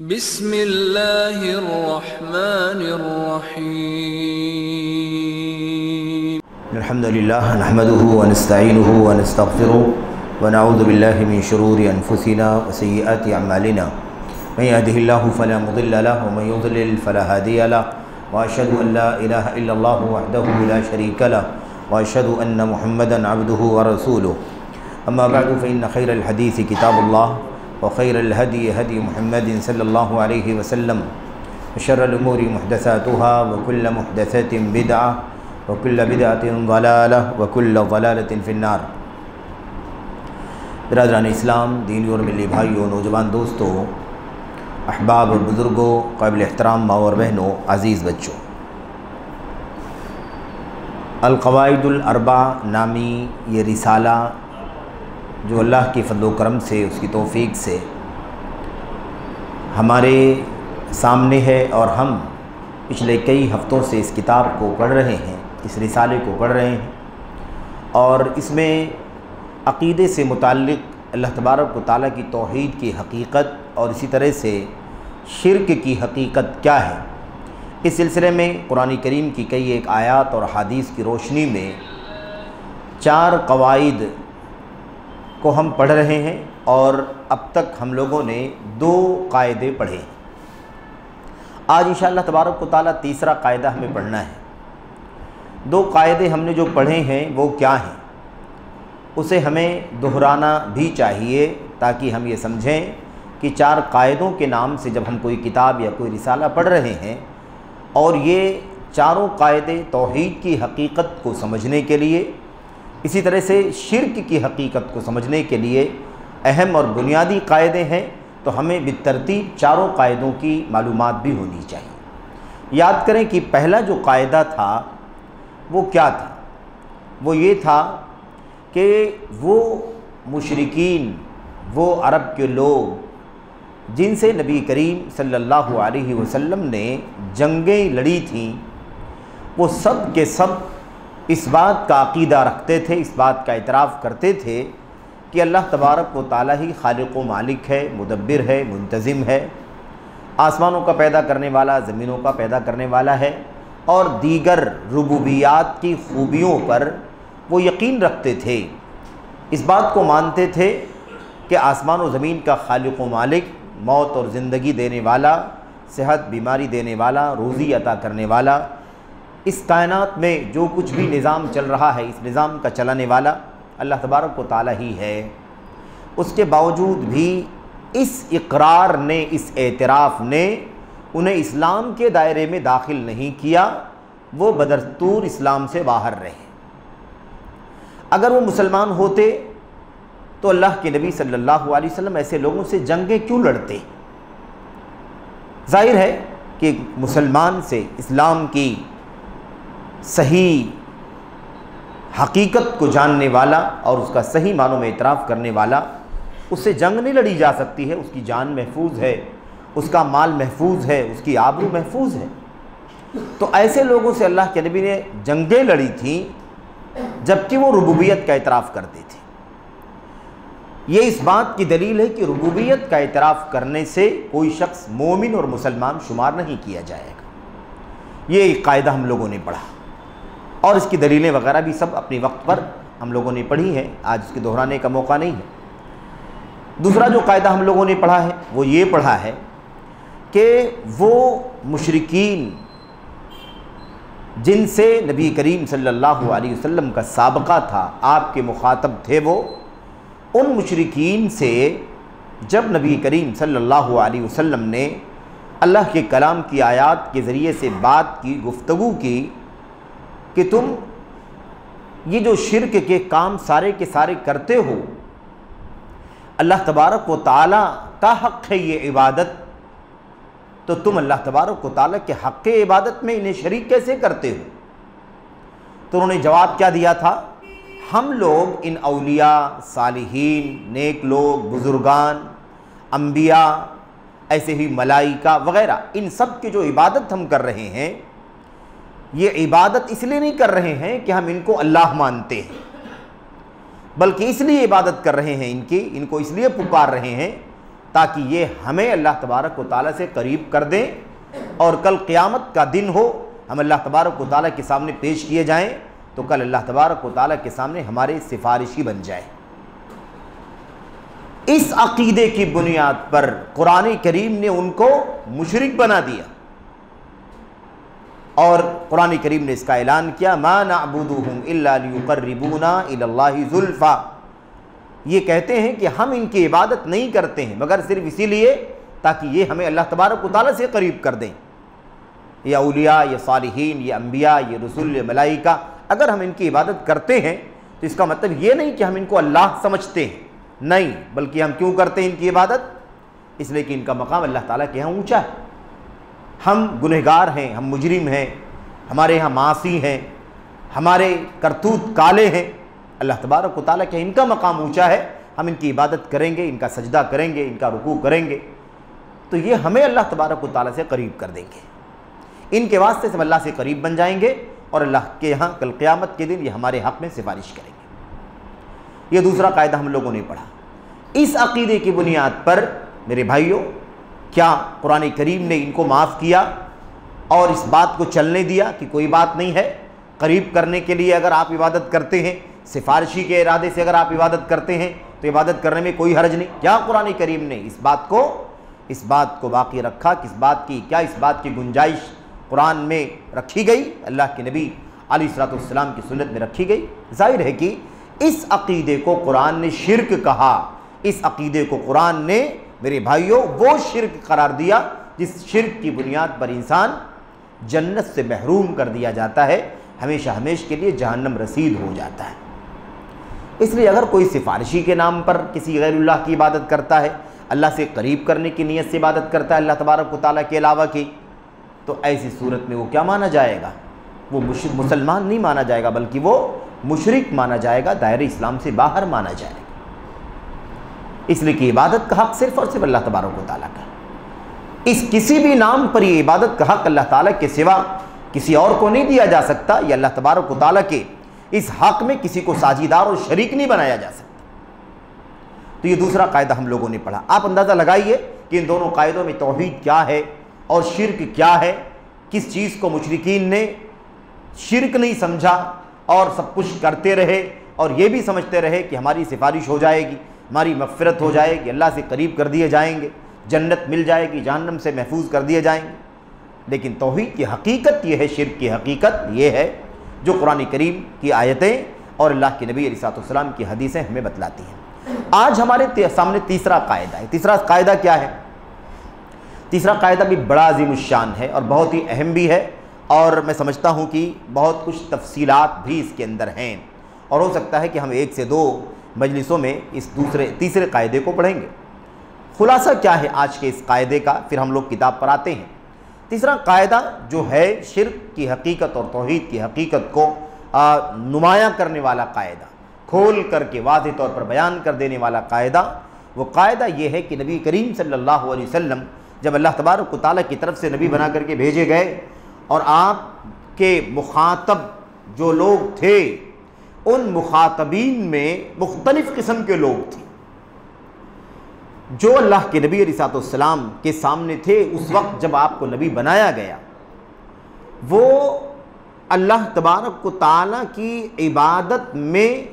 बिस्मिल्लाहिर्रहमानिर्रहीम। अल्हम्दुलिल्लाह नहमदुहु व नस्तईनुहु व नस्तगफिरुहु व नऊज़ु बिल्लाहि मिन शुरूरि अनफुसिना व सय्यिआति अअमालिना मन यहदिहिल्लाहु फला मुदिल्ल लहु व मन युद्लिल फला हादिय लहु व अशहदु अन ला इलाहा इल्लल्लाहु वहदहु ला शरीका लहु व अशहदु अन्न मुहम्मदन अब्दुहु व रसूलुहु। अम्मा बअदु फ़इन्न खैरल हदीस किताबुल्लाह व खैरल हदी हदी मुहम्मदिन सल्लल्लाहु अलैहि वसल्लम व शर्रल उमूरि मुहदसातुहा व कुल्लु मुहदसतिन बिदअह व कुल्लु बिदअतिन ज़लालह व कुल्लु ज़लालतिन फ़िन्नार। बिरादरान इस्लाम, दीनी और मिली भाइयों, नौजवान दोस्तों, अहबाब और बुज़ुर्गों, क़ाबिल एहतराम माँ और बहनों, अज़ीज़ बच्चों, अल-क़वाइदुल अर्बा नामी ये रिसाला जो अल्लाह की फ़ज़्ल-ओ करम से, उसकी तौफ़ीक़ से हमारे सामने है और हम पिछले कई हफ़्तों से इस किताब को पढ़ रहे हैं, इस रिसाले को पढ़ रहे हैं और इसमें अक़ीदे से मुताल्लिक़ अल्लाह तबारक व तआला की तौहीद की हकीकत और इसी तरह से शिर्क की हकीकत क्या है, इस सिलसिले में कुरान करीम की कई एक आयात और हदीस की रोशनी में 4 क़वाइद को हम पढ़ रहे हैं और अब तक हम लोगों ने 2 कायदे पढ़े हैं। आज इंशाअल्लाह तबारक व तआला तीसरा कायदा हमें पढ़ना है। 2 कायदे हमने जो पढ़े हैं वो क्या हैं, उसे हमें दोहराना भी चाहिए ताकि हम ये समझें कि 4 कायदों के नाम से जब हम कोई किताब या कोई रिसाला पढ़ रहे हैं और ये चारों कायदे तौहीद की हकीकत को समझने के लिए, इसी तरह से शिर्क की हकीकत को समझने के लिए अहम और बुनियादी कायदे हैं, तो हमें बितरतीब चारों कायदों की मालूमात भी होनी चाहिए। याद करें कि पहला जो कायदा था वो क्या था, वो ये था कि वो मुशरिकीन, वो अरब के लोग जिनसे नबी करीम सल्लल्लाहु अलैहि वसल्लम ने जंगें लड़ी थीं, वो सब के सब इस बात का अक़ीदा रखते थे, इस बात का इतराफ़ करते थे कि अल्लाह तबारक व तआला ही खालिक़ व मालिक है, मुदब्बिर है, मुंतज़िम है, आसमानों का पैदा करने वाला, ज़मीनों का पैदा करने वाला है और दीगर रुबूबियात की खूबियों पर वो यकीन रखते थे। इस बात को मानते थे कि आसमान और ज़मीन का खालिक़ व मालिक, मौत और ज़िंदगी देने वाला, सेहत बीमारी देने वाला, रोज़ी अता करने वाला, इस कायनात में जो कुछ भी निज़ाम चल रहा है, इस निज़ाम का चलाने वाला अल्लाह तबारक व तआला ही है। उसके बावजूद भी इस इक़रार ने, इस एतराफ़ ने उन्हें इस्लाम के दायरे में दाखिल नहीं किया, वो बदस्तूर इस्लाम से बाहर रहे। अगर वो मुसलमान होते तो अल्लाह के नबी सल्लल्लाहु अलैहि वसल्लम ऐसे लोगों से जंगें क्यों लड़ते। जाहिर है कि मुसलमान से इस्लाम की सही हकीकत को जानने वाला और उसका सही मानों में इतराफ़ करने वाला, उससे जंग नहीं लड़ी जा सकती है। उसकी जान महफूज है, उसका माल महफूज है, उसकी आबरू महफूज है। तो ऐसे लोगों से अल्लाह के नबी ने जंगें लड़ी थीं जबकि वो रुबूबियत का इतराफ़ करते थे। ये इस बात की दलील है कि रुबूबियत का इतराफ़ करने से कोई शख्स मोमिन और मुसलमान शुमार नहीं किया जाएगा। ये एक कायदा हम लोगों ने पढ़ा और इसकी दलीलें वगैरह भी सब अपने वक्त पर हम लोगों ने पढ़ी हैं, आज इसके दोहराने का मौका नहीं है। दूसरा जो कायदा हम लोगों ने पढ़ा है वो ये पढ़ा है कि वो मुशरिकीन जिनसे नबी करीम सल्लल्लाहु अलैहि वसल्लम का साबका था, आपके मुखातब थे, वो उन मुशरिकीन से जब नबी करीम सल्लल्लाहु अलैहि वसल्लम ने अल्लाह के कलाम की आयात के ज़रिए से बात की, गुफ्तगू की कि तुम ये जो शिर्क के काम सारे के सारे करते हो, अल्लाह तबारक व तआला का हक़ है ये इबादत, तो तुम अल्लाह तबारक व तआला के हक़ इबादत में इन्हें शरीक कैसे करते हो। तो उन्होंने जवाब क्या दिया था, हम लोग इन औलिया, सालिहीन, नेक लोग, बुज़ुर्गान, अम्बिया, ऐसे ही मलाइका वग़ैरह, इन सब की जो इबादत हम कर रहे हैं, ये इबादत इसलिए नहीं कर रहे हैं कि हम इनको अल्लाह मानते हैं, बल्कि इसलिए इबादत कर रहे हैं, इनको इसलिए पुकार रहे हैं ताकि ये हमें अल्लाह तबारक व तआला से करीब कर दें और कल क़यामत का दिन हो, हम अल्लाह तबारक व तआला के सामने पेश किए जाएं तो कल अल्लाह तबारक व तआला के सामने हमारे सिफारिशी बन जाए। इस अक़ीदे की बुनियाद पर कुरान करीम ने उनको मुशरिक बना दिया और कुरान करीम ने इसका ऐलान किया, मा नअबुदुहुम इल्ला लियुक़र्रिबूना इलल्लाहि ज़ुल्फ़ा। ये कहते हैं कि हम इनकी इबादत नहीं करते हैं मगर सिर्फ इसीलिए ताकि ये हमें अल्लाह तबारक व तआला से करीब कर दें। ये औलिया, ये सालिहीन, ये अंबिया, ये रसूल, ये मलाइका, अगर हम इनकी इबादत करते हैं तो इसका मतलब ये नहीं कि हम इनको अल्लाह समझते हैं, नहीं, बल्कि हम क्यों करते हैं इनकी इबादत? इसलिए कि इनका मकाम अल्लाह ताला के यहाँ ऊँचा है। हम गुनहगार हैं, हम मुजरिम हैं, हमारे यहाँ मासी हैं, हमारे करतूत काले हैं, अल्लाह तबारक व तआला के इनका मकाम ऊँचा है, हम इनकी इबादत करेंगे, इनका सजदा करेंगे, इनका रुकू करेंगे तो ये हमें अल्लाह तबारक व तआला से करीब कर देंगे। इनके वास्ते से अल्लाह से करीब बन जाएंगे और अल्लाह के यहाँ कल क़यामत के दिन ये हमारे हक़ में सिफारिश करेंगे। ये दूसरा कायदा हम लोगों ने पढ़ा। इस अक़ीदे की बुनियाद पर मेरे भाइयों, क्या कुरान करीम ने इनको माफ़ किया और इस बात को चलने दिया कि कोई बात नहीं है, करीब करने के लिए अगर आप इबादत करते हैं, सिफारिशी के इरादे से अगर आप इबादत करते हैं तो इबादत करने में कोई हर्ज नहीं? क्या कुरान करीम ने इस बात को बाकी रखा? किस बात की, क्या इस बात की गुंजाइश कुरान में रखी गई? अल्लाह के नबी अलैहिस्सलाम की सुन्नत में रखी गई। जाहिर है कि इस अक़ीदे को कुरान ने शिर्क कहा। इस अक़ीदे को कुरान ने मेरे भाइयों वो शिर्क करार दिया जिस शिर्क की बुनियाद पर इंसान जन्नत से महरूम कर दिया जाता है, हमेशा हमेश के लिए जहन्नम रसीद हो जाता है। इसलिए अगर कोई सिफारिशी के नाम पर किसी गैरुल्लाह की इबादत करता है, अल्लाह से करीब करने की नीयत से इबादत करता है अल्लाह तबारक व तआला के अलावा की, तो ऐसी सूरत में वो क्या माना जाएगा? वो मुसलमान नहीं माना जाएगा, बल्कि वो मुशरिक माना जाएगा, दायरे इस्लाम से बाहर माना जाएगा। इसलिए कि इबादत का हक़ सिर्फ़ और सिर्फ अल्लाह तबारक व तआला का। इस किसी भी नाम पर ये इबादत का हक़ अल्लाह ताला के सिवा किसी और को नहीं दिया जा सकता। ये अल्लाह तबारक व तआला के इस हक़ में किसी को साझीदार और शरीक नहीं बनाया जा सकता। तो ये दूसरा कायदा हम लोगों ने पढ़ा। आप अंदाज़ा लगाइए कि इन दोनों कायदों में तौहीद क्या है और शिर्क क्या है। किस चीज़ को मुशरिकीन ने शिर्क नहीं समझा और सब कुछ करते रहे और ये भी समझते रहे कि हमारी सिफारिश हो जाएगी, हमारी मग़फ़िरत हो जाएगी, अल्लाह से करीब कर दिए जाएंगे, जन्नत मिल जाएगी, जहन्नम से महफूज कर दिए जाएंगे। लेकिन तौहीद की हकीकत ये है, शिर्क की हकीकत ये है जो कुरान करीम की आयतें और अल्लाह के नबी अलैहिस्सलाम की हदीसें हमें बतलाती हैं। आज हमारे सामने तीसरा कायदा है। तीसरा कायदा क्या है? तीसरा कायदा भी बड़ा अज़ीमुश्शान है और बहुत ही अहम भी है और मैं समझता हूँ कि बहुत कुछ तफसीलात भी इसके अंदर हैं और हो सकता है कि हम 1 से 2 मजलिसों में इस तीसरे कायदे को पढ़ेंगे। खुलासा क्या है आज के इस कायदे का, फिर हम लोग किताब पर आते हैं। तीसरा कायदा जो है शिर्क की हकीकत और तौहीद की हकीकत को नुमायाँ करने वाला कायदा, खोल करके वाज़ेह तौर पर बयान कर देने वाला कायदा, वो कायदा ये है कि नबी करीम सल्लल्लाहु अलैहि वसल्लम जब अल्लाह तबारक व तआला की तरफ से नबी बना करके भेजे गए और आपके मुखातब जो लोग थे उन मुखातबीन में मुख्तलिफ़ किस्म के लोग थे। जो अल्लाह के नबी अलैहिस्सलाम के सामने थे उस वक्त जब आपको नबी बनाया गया, वो अल्लाह तबारक व तआला की इबादत में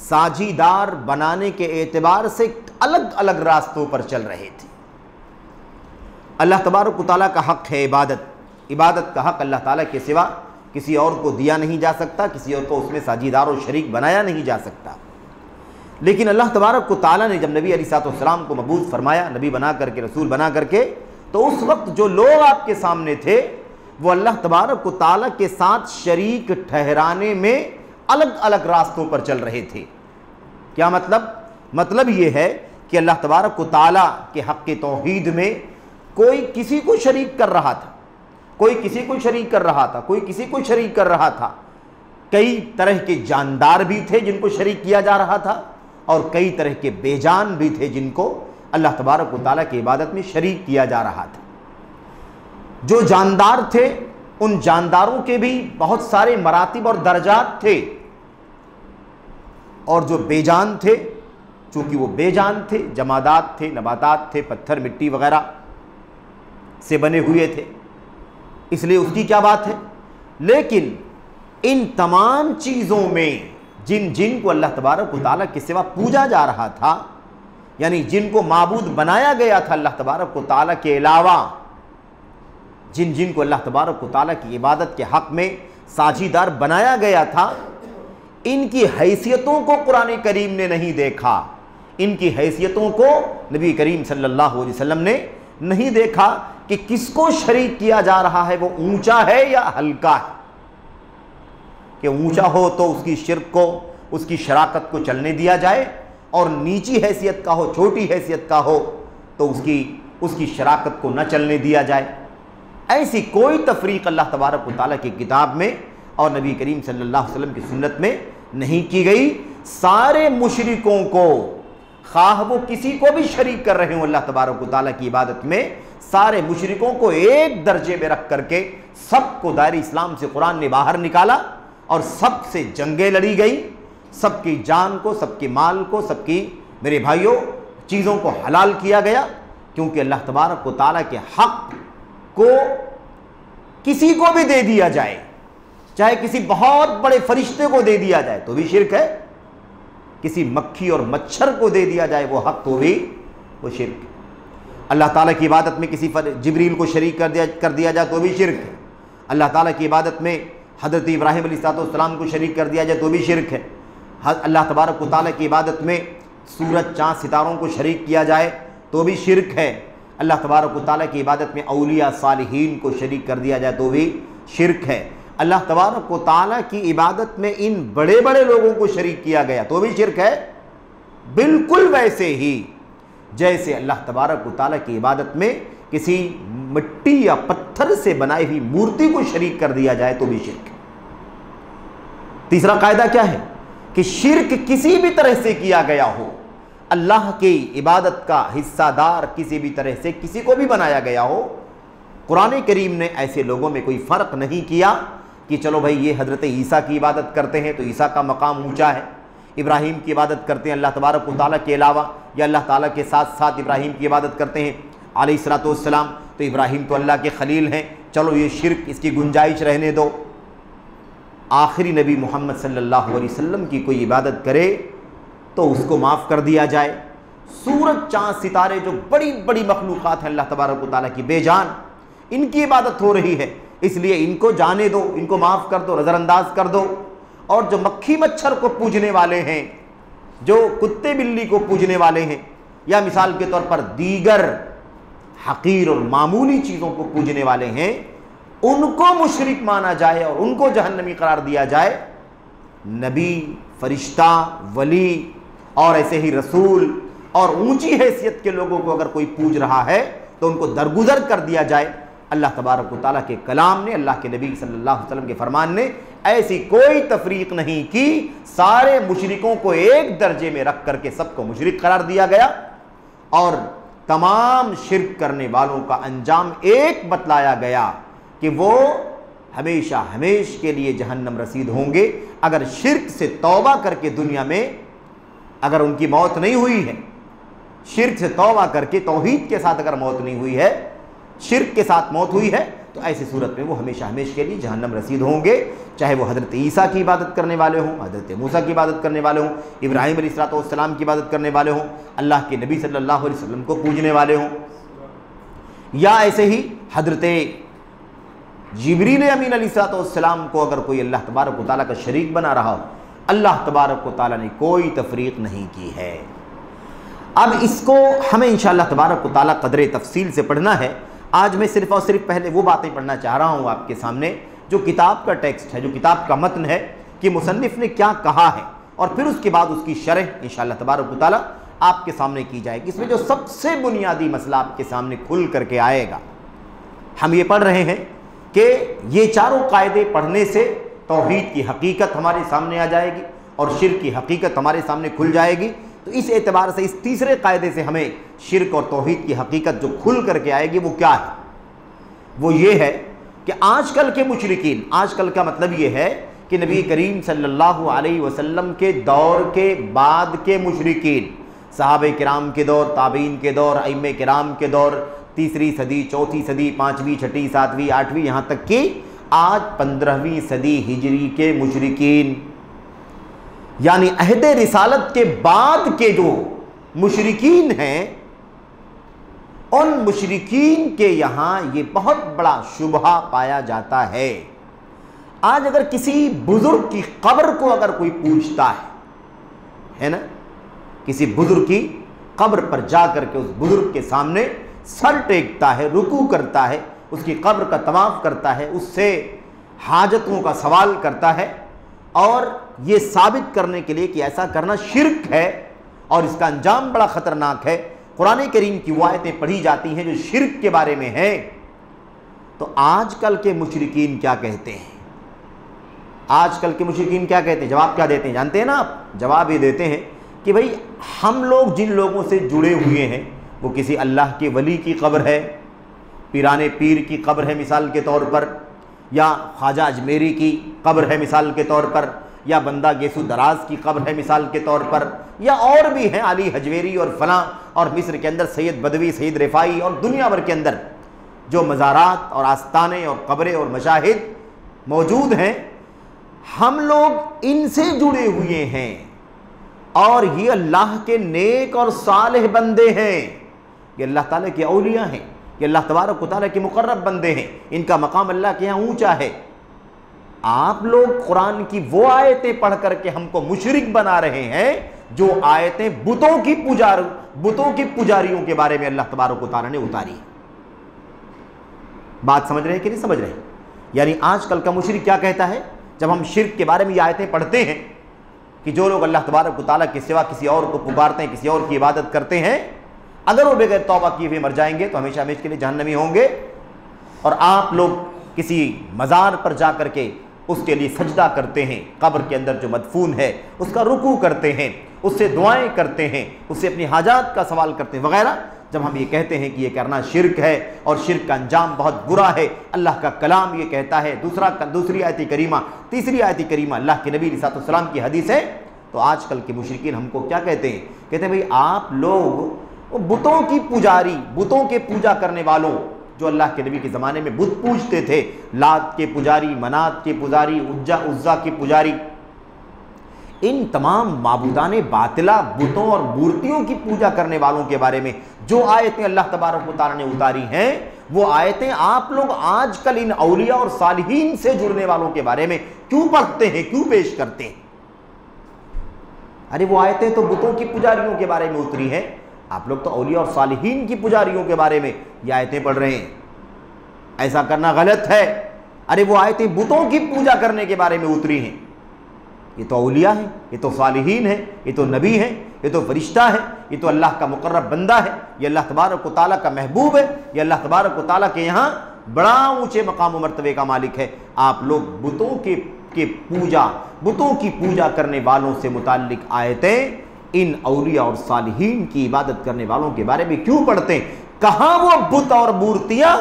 साझीदार बनाने के एतबार से अलग अलग रास्तों पर चल रहे थे। अल्लाह तबारक व तआला का हक़ है इबादत का हक़ अल्लाह ताला के सिवा किसी और को दिया नहीं जा सकता, किसी और को उसमें साझीदार और शरीक बनाया नहीं जा सकता। लेकिन अल्लाह तबारक व तआला ने जब नबी अलैहिस्सलाम को मबूस फरमाया, नबी बना करके, रसूल बना करके, तो उस वक्त जो लोग आपके सामने थे वो अल्लाह तबारक व तआला के साथ शरीक ठहराने में अलग अलग रास्तों पर चल रहे थे। क्या मतलब ये है कि अल्लाह तबारक व तआला के हक़ तौहीद में कोई किसी को शरीक कर रहा था, कोई किसी को शरीक कर रहा था, कोई किसी को शरीक कर रहा था। कई तरह के जानदार भी थे जिनको शरीक किया जा रहा था और कई तरह के बेजान भी थे जिनको अल्लाह तबारक व तआला की इबादत में शरीक किया जा रहा था। जो जानदार थे उन जानदारों के भी बहुत सारे मरातिब और दर्जात थे और जो बेजान थे चूँकि वो बेजान थे, जमादात थे, नबातात थे, पत्थर मिट्टी वगैरह से बने हुए थे, इसलिए उसकी क्या बात है। लेकिन इन तमाम चीज़ों में जिन को अल्लाह तबारक व तआला के सिवा पूजा जा रहा था, यानी जिनको माबूद बनाया गया था अल्लाह तबारक व तआला के अलावा, जिन को अल्लाह तबारक व तआला की इबादत के हक़ में साझीदार बनाया गया था, इनकी हैसियतों को कुरान करीम ने नहीं देखा, इनकी हैसियतों को नबी करीम सल्लल्लाहु अलैहि वसल्लम ने नहीं देखा कि किसको शरीक किया जा रहा है, वो ऊंचा है या हल्का है। कि ऊंचा हो तो उसकी शिर्क को, उसकी शराकत को चलने दिया जाए, और नीची हैसियत का हो, छोटी हैसियत का हो तो उसकी शराकत को न चलने दिया जाए। ऐसी कोई तफरीक अल्लाह तबारक व तआला की किताब में और नबी करीम सल्लल्लाहु अलैहि वसल्लम की सुन्नत में नहीं की गई। सारे मुशरिकों को, खाह वो किसी को भी शरीक कर रहे हो अल्लाह तबारक व तआला की इबादत में, सारे मुशरिकों को एक दर्जे में रख करके सबको दायरे इस्लाम से कुरान ने बाहर निकाला और सबसे जंगें लड़ी गई, सबकी जान को, सबके माल को, सबकी, मेरे भाइयों, चीज़ों को हलाल किया गया, क्योंकि अल्लाह तबारक व तआला के हक़ को किसी को भी दे दिया जाए, चाहे किसी बहुत बड़े फरिश्ते को दे दिया जाए तो भी शिर्क है, किसी मक्खी और मच्छर को दे दिया जाए वो हक़ तो भी वो शिर्क है। अल्लाह ताला की इबादत में किसी जिब्रील को शरीक कर दिया जाए तो भी शिर्क है। अल्लाह ताला की इबादत में हज़रत इब्राहीम अलैहिस्सलाम को शरीक कर दिया जाए तो भी शिर्क है। अल्लाह तबारक व तआला की इबादत में सूरज, चाँद, सितारों को शरीक किया जाए तो भी शिर्क है। अल्लाह तबारक व तआला की इबादत में औलिया सालिहीन को शरीक कर दिया जाए तो भी शिर्क है। अल्लाह तबारक व तआला की इबादत में इन बड़े बड़े लोगों को शरीक किया गया तो भी शिर्क है। बिल्कुल वैसे ही जैसे अल्लाह तबारक व तआला की इबादत में किसी मिट्टी या पत्थर से बनाई हुई मूर्ति को शरीक कर दिया जाए तो भी शिर्क है। तीसरा कायदा क्या है कि शिर्क किसी भी तरह से किया गया हो, अल्लाह की इबादत का हिस्सादार किसी भी तरह से किसी को भी बनाया गया हो, कुरान करीम ने ऐसे लोगों में कोई फ़र्क नहीं किया कि चलो भाई ये हज़रत ईसा की इबादत करते हैं तो ईसा का मकाम ऊंचा है, इब्राहीम की इबादत करते हैं अल्लाह तबारक व तआला के अलावा, या अल्लाह ताला के साथ साथ इब्राहीम की इबादत करते हैं अलैहिस्सलातु वस्सलाम, तो इब्राहीम तो अल्लाह के खलील हैं, चलो ये शिर्क, इसकी गुंजाइश रहने दो। आखिरी नबी मोहम्मद सल्लल्लाहु अलैहि वसल्लम की कोई इबादत करे तो उसको माफ़ कर दिया जाए। सूरज, चाँद, सितारे जो बड़ी बड़ी मखलूक़ात हैं अल्लाह तबारक व तआला की बेजान, इनकी इबादत हो रही है, इसलिए इनको जाने दो, इनको माफ़ कर दो, नज़रअंदाज कर दो। और जो मक्खी मच्छर को पूजने वाले हैं, जो कुत्ते बिल्ली को पूजने वाले हैं, या मिसाल के तौर पर दीगर हकीर और मामूली चीज़ों को पूजने वाले हैं, उनको मुशरिक माना जाए और उनको जहन्नमी करार दिया जाए। नबी, फरिश्ता, वली और ऐसे ही रसूल और ऊंची हैसियत के लोगों को अगर कोई पूज रहा है तो उनको दरगुजर कर दिया जाए। अल्लाह तबारक व तआला के कलाम ने, अल्लाह के नबी सल्लल्लाहु अलैहि वसल्लम के फरमान ने ऐसी कोई तफरीक नहीं की, सारे मुशरिकों को एक दर्जे में रख करके सबको मुशरिक करार दिया गया और तमाम शिर्क करने वालों का अंजाम एक बतलाया गया कि वो हमेशा हमेश के लिए जहन्नम रसीद होंगे। अगर शिर्क से तौबा करके दुनिया में अगर उनकी मौत नहीं हुई है, शिर्क से तौबा करके तौहीद के साथ अगर मौत नहीं हुई है, शिर्क के साथ मौत हुई है, तो ऐसी सूरत में वो हमेशा हमेश के लिए जहन्नम रसीद होंगे। चाहे वो हज़रत ईसा की इबादत करने वाले हों, हज़रत मूसा की इबादत करने वाले हों, इब्राहीम अलैहिस्सलाम की इबादत करने वाले हों, अल्लाह के नबी सल्लल्लाहु अलैहि वसल्लम को पूजने वाले हों, या ऐसे ही हज़रत जिब्रील अमीन अलैहिस्सलाम को अगर कोई अल्लाह तबारक व तआला का शरीक बना रहा हो, अल्लाह तबारक व तआला ने कोई तफरीक नहीं की है। अब इसको हमें इंशाअल्लाह तबारक व तआला क़दरे तफसील से पढ़ना है। आज मैं सिर्फ़ और सिर्फ पहले वो बातें पढ़ना चाह रहा हूँ आपके सामने जो किताब का टेक्स्ट है, जो किताब का मतन है कि मुसन्निफ़ ने क्या कहा है, और फिर उसके बाद उसकी शरह इंशाअल्लाह तबारक व तआला आपके सामने की जाएगी। इसमें जो सबसे बुनियादी मसला आपके सामने खुल करके आएगा, हम ये पढ़ रहे हैं कि ये चारों कायदे पढ़ने से तौहीद की हकीकत हमारे सामने आ जाएगी और शिर्क की हकीकत हमारे सामने खुल जाएगी। तो इस एतबार से इस तीसरे कायदे से हमें शिर्क और तौहीद की हकीकत जो खुल करके आएगी वो क्या है, वो ये है कि आजकल के मुशरिकीन, आजकल का मतलब ये है कि नबी करीम सल्लल्लाहु अलैहि वसल्लम के दौर के बाद के मुशरिकीन सहाबे किराम के दौर, ताबीन के दौर, अइम्मे किराम के दौर, 3री सदी, 4थी सदी, 5वीं, 6ठी, 7वीं, 8वीं, यहाँ तक कि आज 15वीं सदी हिजरी के मुशरिकीन, यानी अहद रिसालत के बाद के जो मुशरिकीन हैं, उन मुशरिकीन के यहाँ ये बहुत बड़ा शुबहा पाया जाता है। आज अगर किसी बुजुर्ग की कब्र को अगर कोई पूछता है ना, किसी बुजुर्ग की कब्र पर जा करके उस बुजुर्ग के सामने सर टेकता है, रुकू करता है, उसकी कब्र का तवाफ करता है, उससे हाजतों का सवाल करता है, और ये साबित करने के लिए कि ऐसा करना शिर्क है और इसका अंजाम बड़ा ख़तरनाक है, कुरान करीम की वो आयतें पढ़ी जाती हैं जो शिर्क के बारे में है। तो आजकल के मुशरिकीन क्या कहते हैं? आजकल के मुशरिकीन क्या कहते हैं? जवाब क्या देते हैं जानते हैं ना आप? जवाब ये देते हैं कि भाई हम लोग जिन लोगों से जुड़े हुए हैं वो किसी अल्लाह के वली की कब्र है, पीराने पीर की कब्र है मिसाल के तौर पर, या ख्वाजा अजमेरी की कब्र है मिसाल के तौर पर, या बंदा गेसु दराज की कब्र है मिसाल के तौर पर, या और भी हैं अली हजवेरी और फलां, और मिस्र के अंदर सैयद बदवी, सैयद रिफाई, और दुनिया भर के अंदर जो मज़ारात और आस्ताने और कब्रें और मशाहिद मौजूद हैं, हम लोग इनसे जुड़े हुए हैं और ये अल्लाह के नेक और सालेह बंदे हैं, ये अल्लाह ताला के औलिया हैं, ये अल्लाह तबारक व तआला के मुकर्रब बंदे हैं, इनका मकाम अल्लाह के यहाँ ऊंचा है। आप लोग कुरान की वो आयतें पढ़ करके हमको मुशरिक बना रहे हैं जो आयतें बुतों की पुजारियों के बारे में अल्लाह तबारक व तआला ने उतारी है। बात समझ रहे हैं कि नहीं समझ रहे हैं? यानी आजकल का मुशरिक क्या कहता है जब हम शिर्क के बारे में ये आयतें पढ़ते हैं कि जो लोग अल्लाह तबारक व तआला के सिवा किसी और को पुकारते हैं, किसी और की इबादत करते हैं, अगर वो बगैर तौबा किए हुए मर जाएंगे तो हमेशा हमेशा के लिए जहन्नमी होंगे, और आप लोग किसी मज़ार पर जा करके उसके लिए सजदा करते हैं, कब्र के अंदर जो मदफून है उसका रुकू करते हैं, उससे दुआएं करते हैं, उससे अपनी हाजात का सवाल करते हैं वगैरह। जब हम ये कहते हैं कि ये करना शिर्क है और शिर्क का अंजाम बहुत बुरा है, अल्लाह का कलाम ये कहता है, दूसरी आयत करीमा, तीसरी आयत करीमा अल्लाह के नबी सल्लल्लाहु की हदीस है, तो आजकल के मुशरिकीन हमको क्या कहते हैं? कहते हैं भाई आप लोग बुतों की पुजारी, बुतों के पूजा करने वालों, जो अल्लाह के नबी के ज़माने में बुत पूजते थे, लात के पुजारी, मनात के पुजारी, उज्जा के पुजारी, इन तमाम माबूदाने बातिला, बुतों और मूर्तियों की पूजा करने वालों के बारे में जो आयतें अल्लाह तबारक व तआला ने उतारी हैं, वो आयतें आप लोग आजकल इन औलिया और सालिहीन से जुड़ने वालों के बारे में क्यों पढ़ते हैं, क्यों पेश करते हैं? अरे वो आयतें तो बुतों की पुजारियों के बारे में उतरी हैं, आप लोग तो औलिया और सालिहीन की पुजारियों के बारे में ये आयतें पढ़ रहे हैं। ऐसा करना गलत है। अरे वो आयतें बुतों की पूजा करने के बारे में उतरी हैं, ये तो औलिया है, ये तो सालिहीन है, ये तो नबी है, ये तो फरिश्ता है, ये तो अल्लाह का मुकर्रब बंदा है, ये अल्लाह तबारक व तआला का महबूब है, ये अल्लाह तबारक व तआला के यहाँ बड़ा ऊंचे मकाम व मर्तबे का मालिक है। आप लोग बुतों की पूजा करने वालों से मुताल्लिक आयतें इन औलिया और सालिहीन की इबादत करने वालों के बारे में क्यों पढ़ते हैं? कहाँ वो बुत और मूर्तियाँ,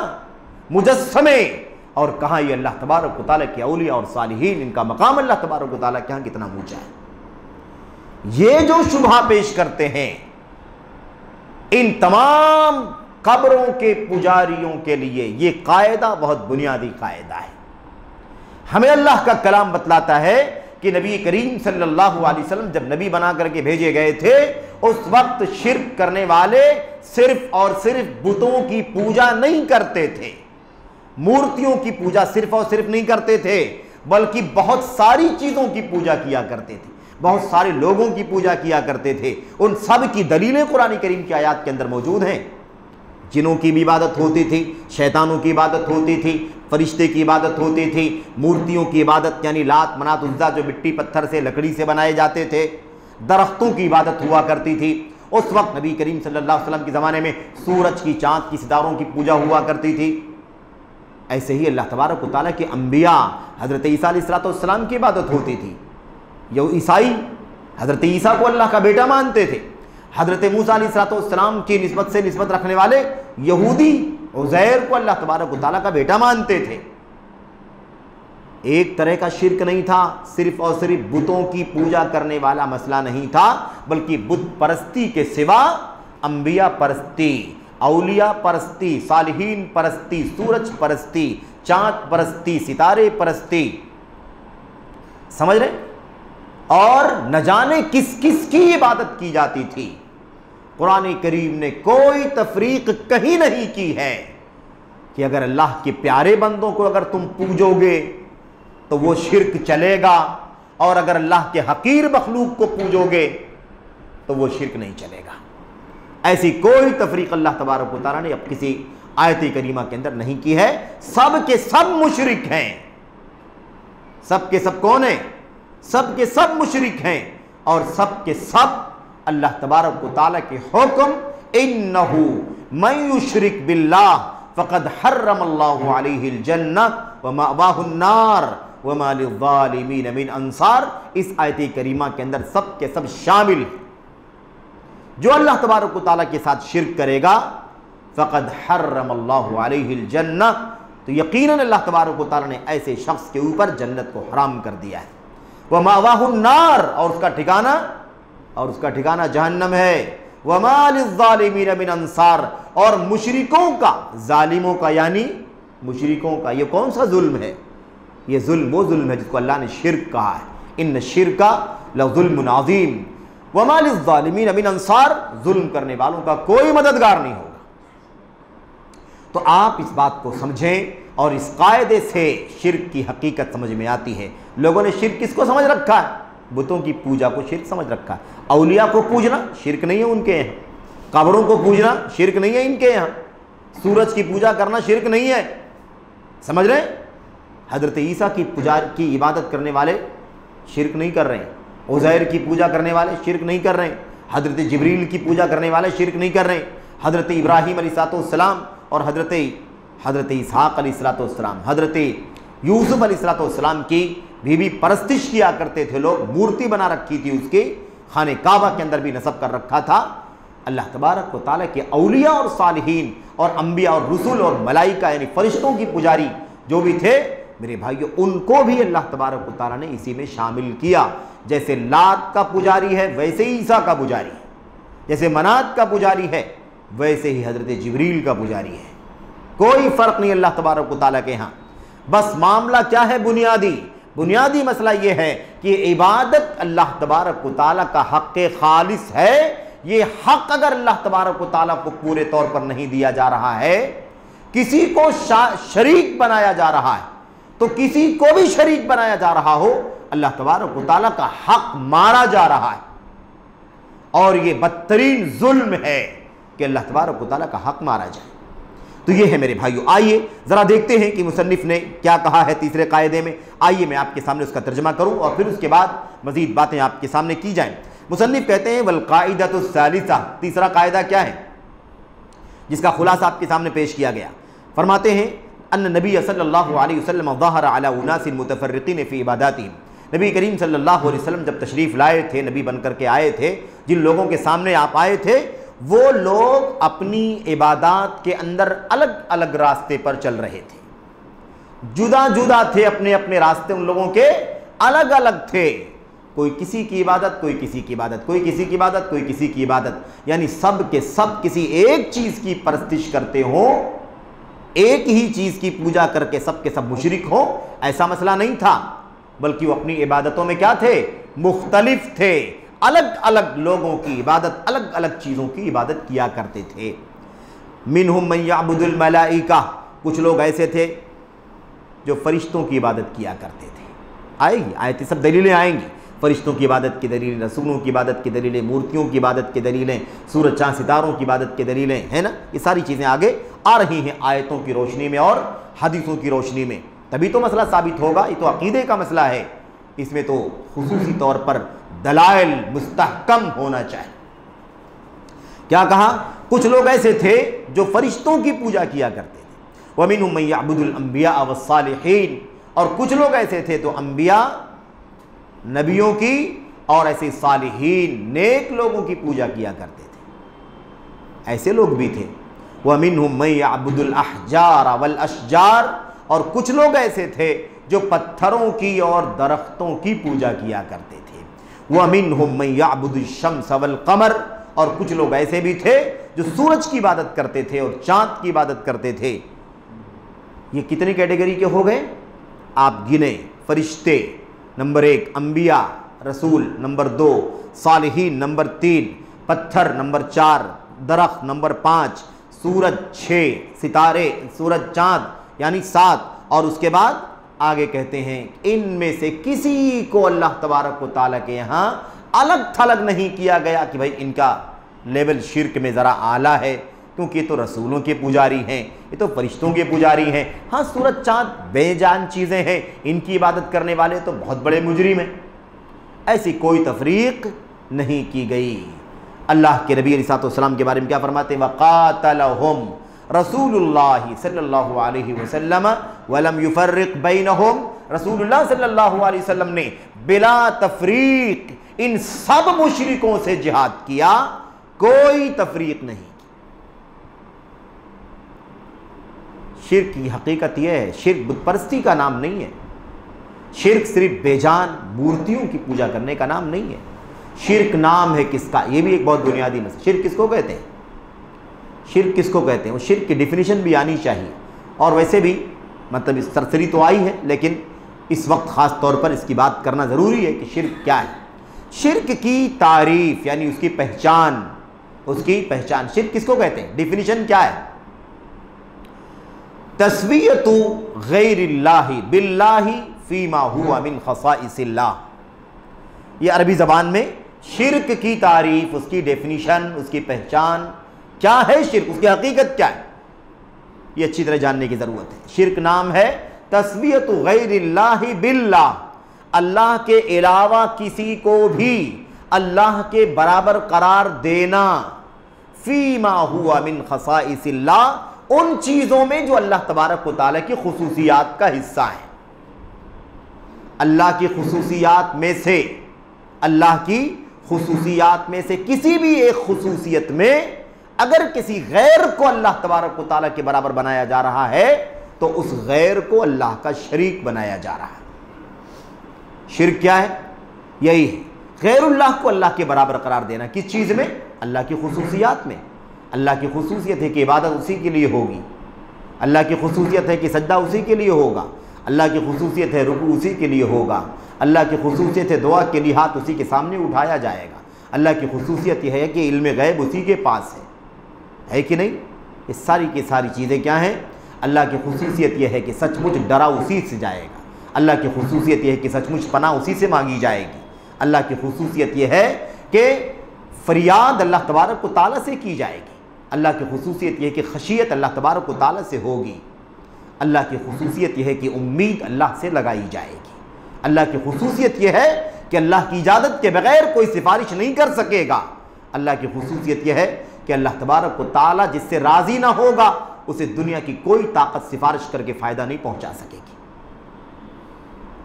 मुजस्समे, और कहाँ ये अल्लाह तबारक व तआला के औलिया और सालिहीन, इनका मकाम अल्लाह तबारक व तआला के यहाँ कितना ऊंचा है। ये जो शुबहा पेश करते हैं, इन तमाम कब्रों के पुजारियों के लिए ये कायदा बहुत बुनियादी कायदा है। हमें अल्लाह का कलाम बतलाता है कि नबी करीम सल्लल्लाहु अलैहि वसल्लम जब नबी बना करके भेजे गए थे, उस वक्त शिर्क करने वाले सिर्फ और सिर्फ बुतों की पूजा नहीं करते थे, मूर्तियों की पूजा सिर्फ और सिर्फ नहीं करते थे, बल्कि बहुत सारी चीजों की पूजा किया करते थे, बहुत सारे लोगों की पूजा किया करते थे। उन सब की दलीलें कुरान करीम की आयत के अंदर मौजूद हैं। जिनों की भी इबादत होती थी, शैतानों की इबादत होती थी, फरिश्ते की इबादत होती थी, मूर्तियों की इबादत यानी लात, मनात, उज्जा जो मिट्टी पत्थर से लकड़ी से बनाए जाते थे, दरख्तों की इबादत हुआ करती थी। उस वक्त नबी करीम सल्लल्लाहु अलैहि वसल्लम के ज़माने में सूरज की, चाँद की, सितारों की पूजा हुआ करती थी। ऐसे ही अल्लाह तबारक व तआला के अंबिया हज़रत ईसा अलैहिस्सलाम की इबादत होती थी। ये ईसाई हज़रत ईसा को अल्लाह का बेटा मानते थे। हज़रत मूसा अलैहिस्सलाम की निस्बत रखने वाले यहूदी उज़ैर को अल्लाह तबारक व तआला का बेटा मानते थे। एक तरह का शिर्क नहीं था, सिर्फ और सिर्फ बुतों की पूजा करने वाला मसला नहीं था, बल्कि बुत परस्ती के सिवा अंबिया परस्ती, औलिया परस्ती, सालिहीन परस्ती, सूरज परस्ती, चांद परस्ती, सितारे परस्ती, समझ रहे, और न जाने किस किस की इबादत की जाती थी। कुरान करीम ने कोई तफरीक कहीं नहीं की है कि अगर अल्लाह के प्यारे बंदों को अगर तुम पूजोगे तो वो शिर्क चलेगा, और अगर अल्लाह के हकीर मखलूक को पूजोगे तो वो शिर्क नहीं चलेगा। ऐसी कोई तफरीक अल्लाह तबारक व तआला ने अब किसी आयत करीमा के अंदर नहीं की है। सब के सब मुशरिक हैं, सब के सब कौन है? सब के सब मुशरिक हैं, और सब के सब अल्लाह तबारक व तआला के हुक्म, इन्नहु मन युशरिक बिल्लाह फ़क़द हर्रमल्लाहु अलैहिल जन्नह व मअवाहुन नार व मा लिज़्ज़ालिमीन मिन अंसार, इस आयत करीमा के अंदर सब के सब शामिल हैं। जो अल्लाह तबारक व तआला के साथ शिर्क करेगा, फ़क़द हर्रमल्लाहु अलैहिल जन्नह, तो यकीनन अल्लाह तबारक व तआला ने ऐसे शख्स के ऊपर जन्नत को हराम कर दिया है। व मअवाहुन नार, और उसका ठिकाना जहन्नम है। व मा लिज़्ज़ालिमीन मिन अंसार, और मुशरिकों का, जालिमों का यानी मुशरिकों का, ये कौन सा जुल्म है? ये जुल्म वो जुल्म है जिसको अल्लाह ने शिर्क कहा है, इन्न शिर्का लज़ुल्मुन अज़ीम व मा लिज़्ज़ालिमीन मिन अंसार, जुल्म करने वालों का कोई मददगार नहीं होगा। तो आप इस बात को समझें, और इस कायदे से शिर्क की हकीकत समझ में आती है। लोगों ने शिर्क किसको समझ रखा है? बुतों की पूजा को शिर्क समझ रखा है। औलिया को पूजना शिर्क नहीं है उनके यहाँ, कब्रों को पूजना शिर्क नहीं है इनके यहाँ, सूरज की पूजा करना शिर्क नहीं है, समझ रहे हैं? हजरत ईसा की की इबादत करने वाले शिर्क नहीं कर रहे हैं, उज़ैर की पूजा करने वाले शिर्क नहीं कर रहे हैं, हजरत जिब्रील की पूजा करने वाले शिर्क नहीं कर रहे हैं, हजरत इब्राहीम अलैहिस्सलाम और हजरत इसहाक़ अलैहिस्सलाम, हजरत यूसुफ अलैहिस्सलाम की भी परस्तिश किया करते थे लोग, मूर्ति बना रखी थी, उसके खाने काबा के अंदर भी नस्ब कर रखा था। अल्लाह तबारक व तआला के औलिया और सालिहीन और अंबिया और रसूल और मलाइका यानी फरिश्तों की पुजारी जो भी थे मेरे भाइयों, उनको भी अल्लाह तबारक व तआला ने इसी में शामिल किया। जैसे लात का पुजारी है वैसे ही ईसा का पुजारी है, जैसे मनात का पुजारी है वैसे ही हजरत जिब्रील का पुजारी है। कोई फ़र्क नहीं अल्लाह तबारक व तआला के यहाँ। बस मामला क्या है? बुनियादी मसला ये है कि इबादत अल्लाह तबारक व तआला का हक़ खालिस है। ये हक़ अगर अल्लाह तबारक व तआला को पूरे तौर पर नहीं दिया जा रहा है, किसी को शरीक बनाया जा रहा है, तो किसी को भी शरीक बनाया जा रहा हो, अल्लाह तबारक व तआला का हक़ मारा जा रहा है। और ये बदतरीन जुल्म है कि अल्लाह तबारक व तआला का हक़ मारा जाए। तो ये है मेरे भाइयों। आइए ज़रा देखते हैं कि मुसन्निफ़ ने क्या कहा है तीसरे कायदे में। आइए मैं आपके सामने उसका तर्जमा करूं और फिर उसके बाद मज़ीद बातें आपके सामने की जाएं। मुसन्निफ़ कहते हैं वल काइदतु सालिसा, तीसरा कायदा क्या है जिसका खुलासा आपके सामने पेश किया गया। फरमाते हैं अन्न नबी सल्लल्लाहु अलैहि वसल्लम ज़हरा अला उनासिन मुतफर्रिक़ीन फ़ी इबादातिहिम, नबी करीम सल्लल्लाहु अलैहि वसल्लम जब तशरीफ़ लाए थे, नबी बनकर के आए थे, जिन लोगों के सामने आप आए थे वो लोग अपनी इबादत के अंदर अलग अलग रास्ते पर चल रहे थे, जुदा जुदा थे, अपने अपने रास्ते उन लोगों के अलग अलग थे। कोई किसी की इबादत, कोई किसी की इबादत, कोई किसी की इबादत, कोई किसी की इबादत, यानी सब के सब किसी एक चीज़ की परस्तिश करते हो, एक ही चीज़ की पूजा करके सब के सब मुशरिक हो, ऐसा मसला नहीं था। बल्कि वो अपनी इबादतों में क्या थे? मुख्तलिफ थे, अलग अलग लोगों की इबादत, अलग अलग चीज़ों की इबादत किया करते थे। मिनहुम मन यअबुदुल मलाइका, कुछ लोग ऐसे थे जो फरिश्तों की इबादत किया करते थे। आएगी आयतें, सब दलीलें आएंगी, फरिश्तों की इबादत की दलीलें, रसूलों की इबादत की दलीलें, मूर्तियों की इबादत की दलीलें, सूरज चाँद सितारों की इबादत की दलीलें, है ना। ये सारी चीज़ें आगे आ रही हैं आयतों की रोशनी में और हदीसों की रोशनी में, तभी तो मसला साबित होगा। ये तो अकीदे का मसला है, इसमें तो खुसूसी तौर पर दलाइल मुस्तहकम होना चाहिए। क्या कहा? कुछ लोग ऐसे थे जो फरिश्तों की पूजा किया करते थे। व मिनहुम मन यअबुदुल अंबिया वस्सालिहीन, और कुछ लोग ऐसे थे तो अंबिया, नबियों की और ऐसे सालिहीन नेक लोगों की पूजा किया करते थे, ऐसे लोग भी थे। व मिनहुम मन यअबुदुल अहजार वल अशजार, और कुछ लोग ऐसे थे जो पत्थरों की और दरख्तों की पूजा किया करते थे। व मिनहुम मन यअबुदु शम्स वल कमर, और कुछ लोग ऐसे भी थे जो सूरज की इबादत करते थे और चांद की इबादत करते थे। ये कितनी कैटेगरी के हो गए आप गिने? फरिश्ते नंबर 1, अंबिया रसूल नंबर 2, सालिहीन नंबर 3, पत्थर नंबर 4, दरख्त नंबर 5, सूरज 6, सितारे सूरज चांद यानी 7, और उसके बाद आगे कहते हैं इनमें से किसी को अल्लाह तबारक व तआला के यहाँ अलग थलग नहीं किया गया कि भाई इनका लेवल शिर्क में ज़रा आला है, क्योंकि ये तो रसूलों के पुजारी हैं, ये तो फरिश्तों के पुजारी हैं। हाँ, सूरज चांद बेजान चीज़ें हैं, इनकी इबादत करने वाले तो बहुत बड़े मुजरिम हैं। ऐसी कोई तफरीक नहीं की गई। अल्लाह के नबी अलैहिस्सलाम के बारे में क्या फरमाते हैं? वक़ातलहुम रसूलुल्लाह सल्लल्लाहु अलैहि वसल्लम वलम युफर्रिक बैनहुम। रसूलुल्लाह सल्लल्लाहु अलैहि वसल्लम ने बिला तफरीक इन सब मुशरिकों से जिहाद किया, कोई तफरीक नहीं की। शिर्क की हकीकत यह है, शिर्क बुत परस्ती का नाम नहीं है। शिर्क सिर्फ बेजान मूर्तियों की पूजा करने का नाम नहीं है। शिर्क नाम है किसका? ये भी एक बहुत बुनियादी मसला। शिर्क किसको कहते हैं? शिर्क किसको कहते हैं? वो शिर्क की डिफिनीशन भी आनी चाहिए। और वैसे भी मतलब इस सरसरी तो आई है, लेकिन इस वक्त ख़ास तौर पर इसकी बात करना ज़रूरी है कि शिर्क क्या है। शिर्क की तारीफ़ यानी उसकी पहचान, उसकी पहचान। शिर्क किसको कहते हैं? डिफिनीशन क्या है? तस्वीयतु गैरिल्लाहि बिल्लाहि फीमा हुआ मिन खसाइसिल्लाह। ये अरबी ज़बान में शिर्क की तारीफ़, उसकी डेफिनीशन, उसकी पहचान क्या है। शिर्क उसकी हकीकत क्या है, ये अच्छी तरह जानने की ज़रूरत है। शिर्क नाम है तस्वीयतु गैरिल्लाहि बिल्लाह, अल्लाह के अलावा किसी को भी अल्लाह के बराबर करार देना। फीमा हुआ मिन खसाइसिल्लाह, उन चीज़ों में जो अल्लाह तबारक व तआला की खुसूसियात का हिस्सा है। अल्लाह की खुसूसियात में से, अल्लाह की खुसूसियात में से किसी भी एक खुसूसियत में अगर किसी गैर को अल्लाह तबारक व तआला के बराबर बनाया जा रहा है तो उस गैर को अल्लाह का शरीक बनाया जा रहा है। शिर्क क्या है? यही है, गैरुल्लाह को अल्लाह के बराबर करार देना। किस चीज़ में? अल्लाह की खुसूसियात में। अल्लाह की खुसूसियत है कि इबादत उसी के लिए होगी, अल्लाह की खुसूसियत है कि सज्दा उसी के लिए होगा, अल्लाह की खुसूसियत है रुकू उसी के लिए होगा, अल्लाह की खुसूसियत है दुआ के लिए हाथ उसी के सामने उठाया जाएगा, अल्लाह की खुसूसियत यह है कि इल्म गैब उसी के पास है कि नहीं? ये सारी की सारी चीज़ें क्या हैं? अल्लाह की खुसूसियत यह है कि सचमुच डरा उसी से जाएगा, अल्लाह की खुसूसियत यह है कि सचमुच पनाह उसी से मांगी जाएगी, अल्लाह की खुसूसियत यह है कि फरियाद अल्लाह तबारक व तआला से की जाएगी, अल्लाह की खुसूसियत यह है कि खशियत अल्लाह तबारक व तआला से होगी, अल्लाह की खुसूसियत यह है कि उम्मीद अल्लाह से लगाई जाएगी, अल्लाह की खुसूसियत यह है कि अल्लाह की इजाज़त के बगैर कोई सिफारिश नहीं कर सकेगा, अल्लाह की खुसूसियत यह है कि अल्लाह तबारक व तआला जिससे राज़ी ना होगा उसे दुनिया की कोई ताकत सिफारिश करके फ़ायदा नहीं पहुंचा सकेगी।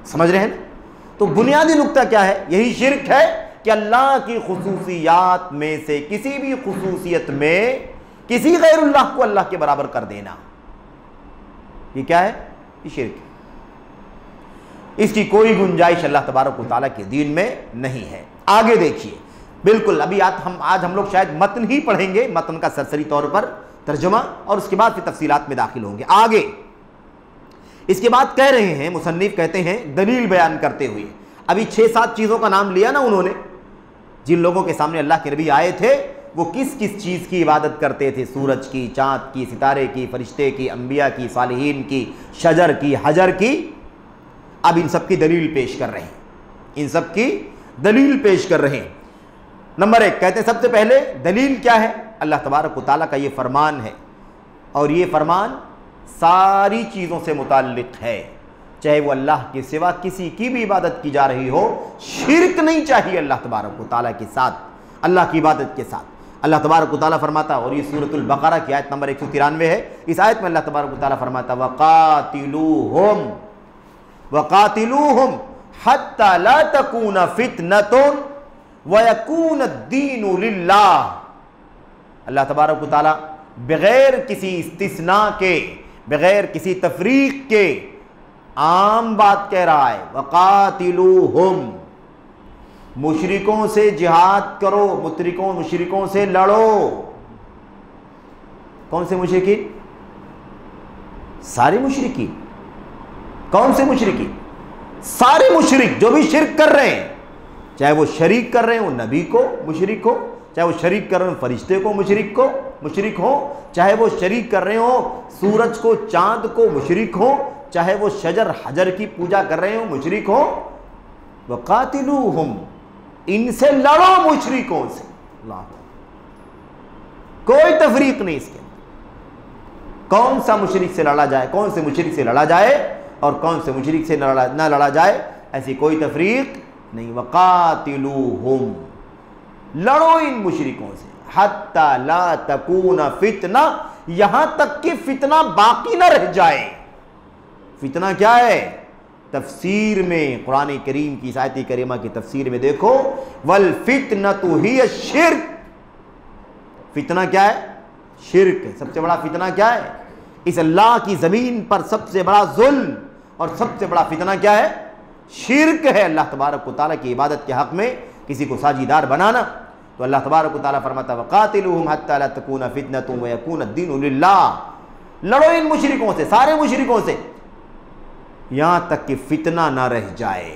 समझ रहे हैं ना? तो बुनियादी नुक्ता क्या है? यही शिर्क है कि अल्लाह की खुसूसियात में से किसी भी खुसूसियत में किसी गैरुल्लाह को अल्लाह के बराबर कर देना। ये क्या है? ये शिर्क है। इसकी कोई गुंजाइश अल्लाह तबारक व तआला के दीन में नहीं है। आगे देखिए, बिल्कुल अभी आज हम लोग शायद मतन ही पढ़ेंगे, मतन का सरसरी तौर पर तर्जुमा, और उसके बाद फिर तफसीलात में दाखिल होंगे। आगे इसके बाद कह रहे हैं, मुसन्निफ कहते हैं दलील बयान करते हुए, अभी 6-7 चीज़ों का नाम लिया ना उन्होंने, जिन लोगों के सामने अल्लाह के नबी आए थे वो किस किस चीज़ की इबादत करते थे? सूरज की, चाँद की, सितारे की, फरिश्ते की, अंबिया की, सालिहीन की, शजर की, हजर की। अब इन सब की दलील पेश कर रहे हैं, इन सब की दलील पेश कर रहे हैं। नंबर 1 कहते हैं सबसे पहले दलील क्या है? अल्लाह तबारक व तआला का ये फरमान है, और ये फरमान सारी चीज़ों से मुताल्लिक़ है, चाहे वो अल्लाह के सिवा किसी की भी इबादत की जा रही हो, शिर्क नहीं चाहिए अल्लाह तबारक व तआला के साथ, अल्लाह की इबादत के साथ। अल्लाह तबारक व तआला फरमाता, और ये सूरतुल बक़रा की आयत नंबर 193 है, इस आयत में अल्लाह तबारक व तआला फरमाता वक़ातिलूहुम हत्ता ला तकूना फितनतुन व यकून अद्दीनु लिल्लाह। अल्लाह तबारक व तआला बग़ैर किसी इस्तिस्ना के, बग़ैर किसी तफरीक के आम बात कह रहा है। वक़ातिलूहुम, मुशरिकों से जिहाद करो, मुशरिकों से लड़ो। कौन से मुशरिकीन? सारे मुशरिकीन। कौन से मुशरिकीन? सारे मुशरिक जो भी शिर्क कर रहे हैं, चाहे वो शरीक कर रहे हो नबी को मुशरिक हो, चाहे वो शरीक कर रहे हो फरिश्ते को मुशरिक हो, चाहे वो शरीक कर रहे हो सूरज को चांद को मुशरिक हो, चाहे वो शजर हजर की पूजा कर रहे हो मुशरिक हो। वक़ातिलूहुम, इनसे लड़ो मुशरिकों से। कोई तफरीक नहीं इसके। कौन सा मुशरिक से लड़ा जाए, कौन से मुशरिक से लड़ा जाए और कौन से मुशरिक से ना लड़ा जाए, ऐसी कोई तफरीक नहीं। वक़ातिलूहुम, लड़ो इन मुशरिकों से, हत्ता ला तकूना फितना, यहां तक कि फितना बाकी ना रह जाए। फितना क्या है? तफसीर में कुरान करीम की आयत करीमा की तफसीर में देखो, वल फितनतु हिय शिर्क। फितना क्या है? शिर्क है। सबसे बड़ा फितना क्या है? इस अल्लाह की ज़मीन पर सबसे बड़ा जुल्म और सबसे बड़ा फितना क्या है? शिर्क है। अल्लाह तबारक व तआला की इबादत के हक़ में किसी को साझीदार बनाना। तो अल्लाह तबारक व तआला फरमाता वक़ातिलूहुम हत्ता ला तकूना फितनतुन व यकूना अद-दीनु लिल्लाह। लड़ो इन मुशरिकों से, सारे मुशरिकों से, यहां तक कि फितना ना रह जाए,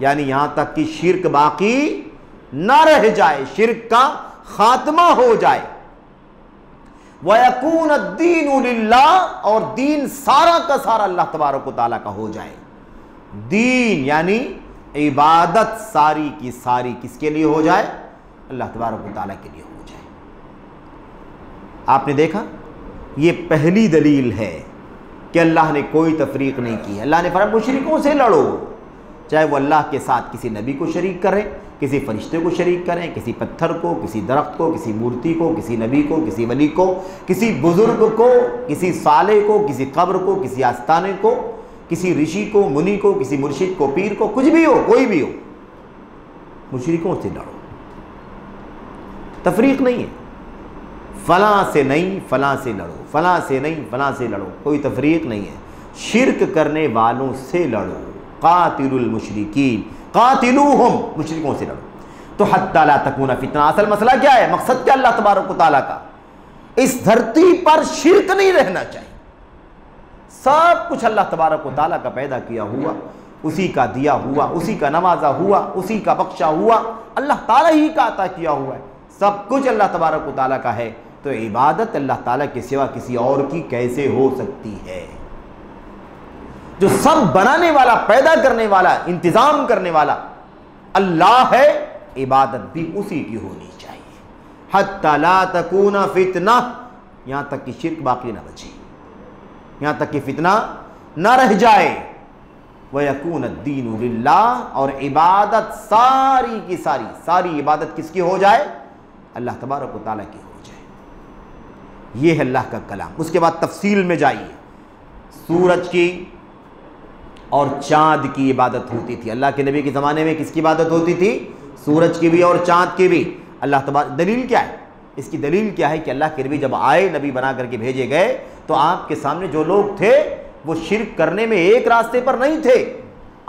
यानी यहां तक कि शिर्क बाकी ना रह जाए, शिर्क का खात्मा हो जाए। व यकूना अद-दीनु लिल्लाह, और दीन सारा का सारा अल्लाह तबारक व तआला का हो जाए। दीन यानी इबादत सारी की सारी किसके लिए हो जाए? अल्लाह तबारक व तआला के लिए हो जाए। आपने देखा, ये पहली दलील है कि अल्लाह ने कोई तफरीक नहीं की है। अल्लाह ने फरमाया मुशरिकों से लड़ो, चाहे वो अल्लाह के साथ किसी नबी को शरीक करें, किसी फरिश्ते को शरीक करें, किसी पत्थर को, किसी दरख्त को, किसी मूर्ति को, किसी नबी को, किसी वली को, किसी बुजुर्ग को, किसी साले को, किसी कब्र को, किसी आस्ताने को, किसी ऋषि को, मुनि को, किसी मुर्शिद को, पीर को, कुछ भी हो, कोई भी हो, मुशरिकों से लड़ो। तफरीक नहीं है, फलां से नहीं फलां से लड़ो, फलां से नहीं फलां से लड़ो, कोई तफरीक नहीं है। शिर्क करने वालों से लड़ो। कातिलुल मुशरिकीन, कातिलूहुम, मुशरिकों से लड़ो। तो हत्ता ला तकूना फितना, असल मसला क्या है? मकसद क्या अल्लाह तबारक व तआला का? इस धरती पर शिर्क नहीं रहना चाहिए। सब कुछ अल्लाह तबारक व तआला का पैदा किया हुआ, उसी का दिया हुआ, उसी का नवाजा हुआ, उसी का बख्शा हुआ, अल्लाह ताला ही का अता किया हुआ है। सब कुछ अल्लाह तबारक व तआला का है, तो इबादत अल्लाह ताला के सिवा किसी और की कैसे हो सकती है? जो सब बनाने वाला, पैदा करने वाला, इंतजाम करने वाला अल्लाह है, इबादत भी उसी की होनी चाहिए। हत्ता ला तकूना फितना, यहां तक कि शिर्क बाकी ना बचे, यहां तक कि फितना ना रह जाए। व यकून अद-दीनु लिल्लाह, और इबादत सारी की सारी, सारी इबादत किसकी हो जाए? अल्लाह तबारक व तआला की हो जाए। यह है अल्लाह का कलाम। उसके बाद तफसील में जाइए। सूरज की और चांद की इबादत होती थी अल्लाह के नबी के ज़माने में। किसकी इबादत होती थी? सूरज की भी और चांद की भी। अल्लाह तबारक, दलील क्या है इसकी? दलील क्या है कि अल्लाह के नबी जब आए, नबी बना करके भेजे गए, तो आपके सामने जो लोग थे वो शिर्क करने में एक रास्ते पर नहीं थे,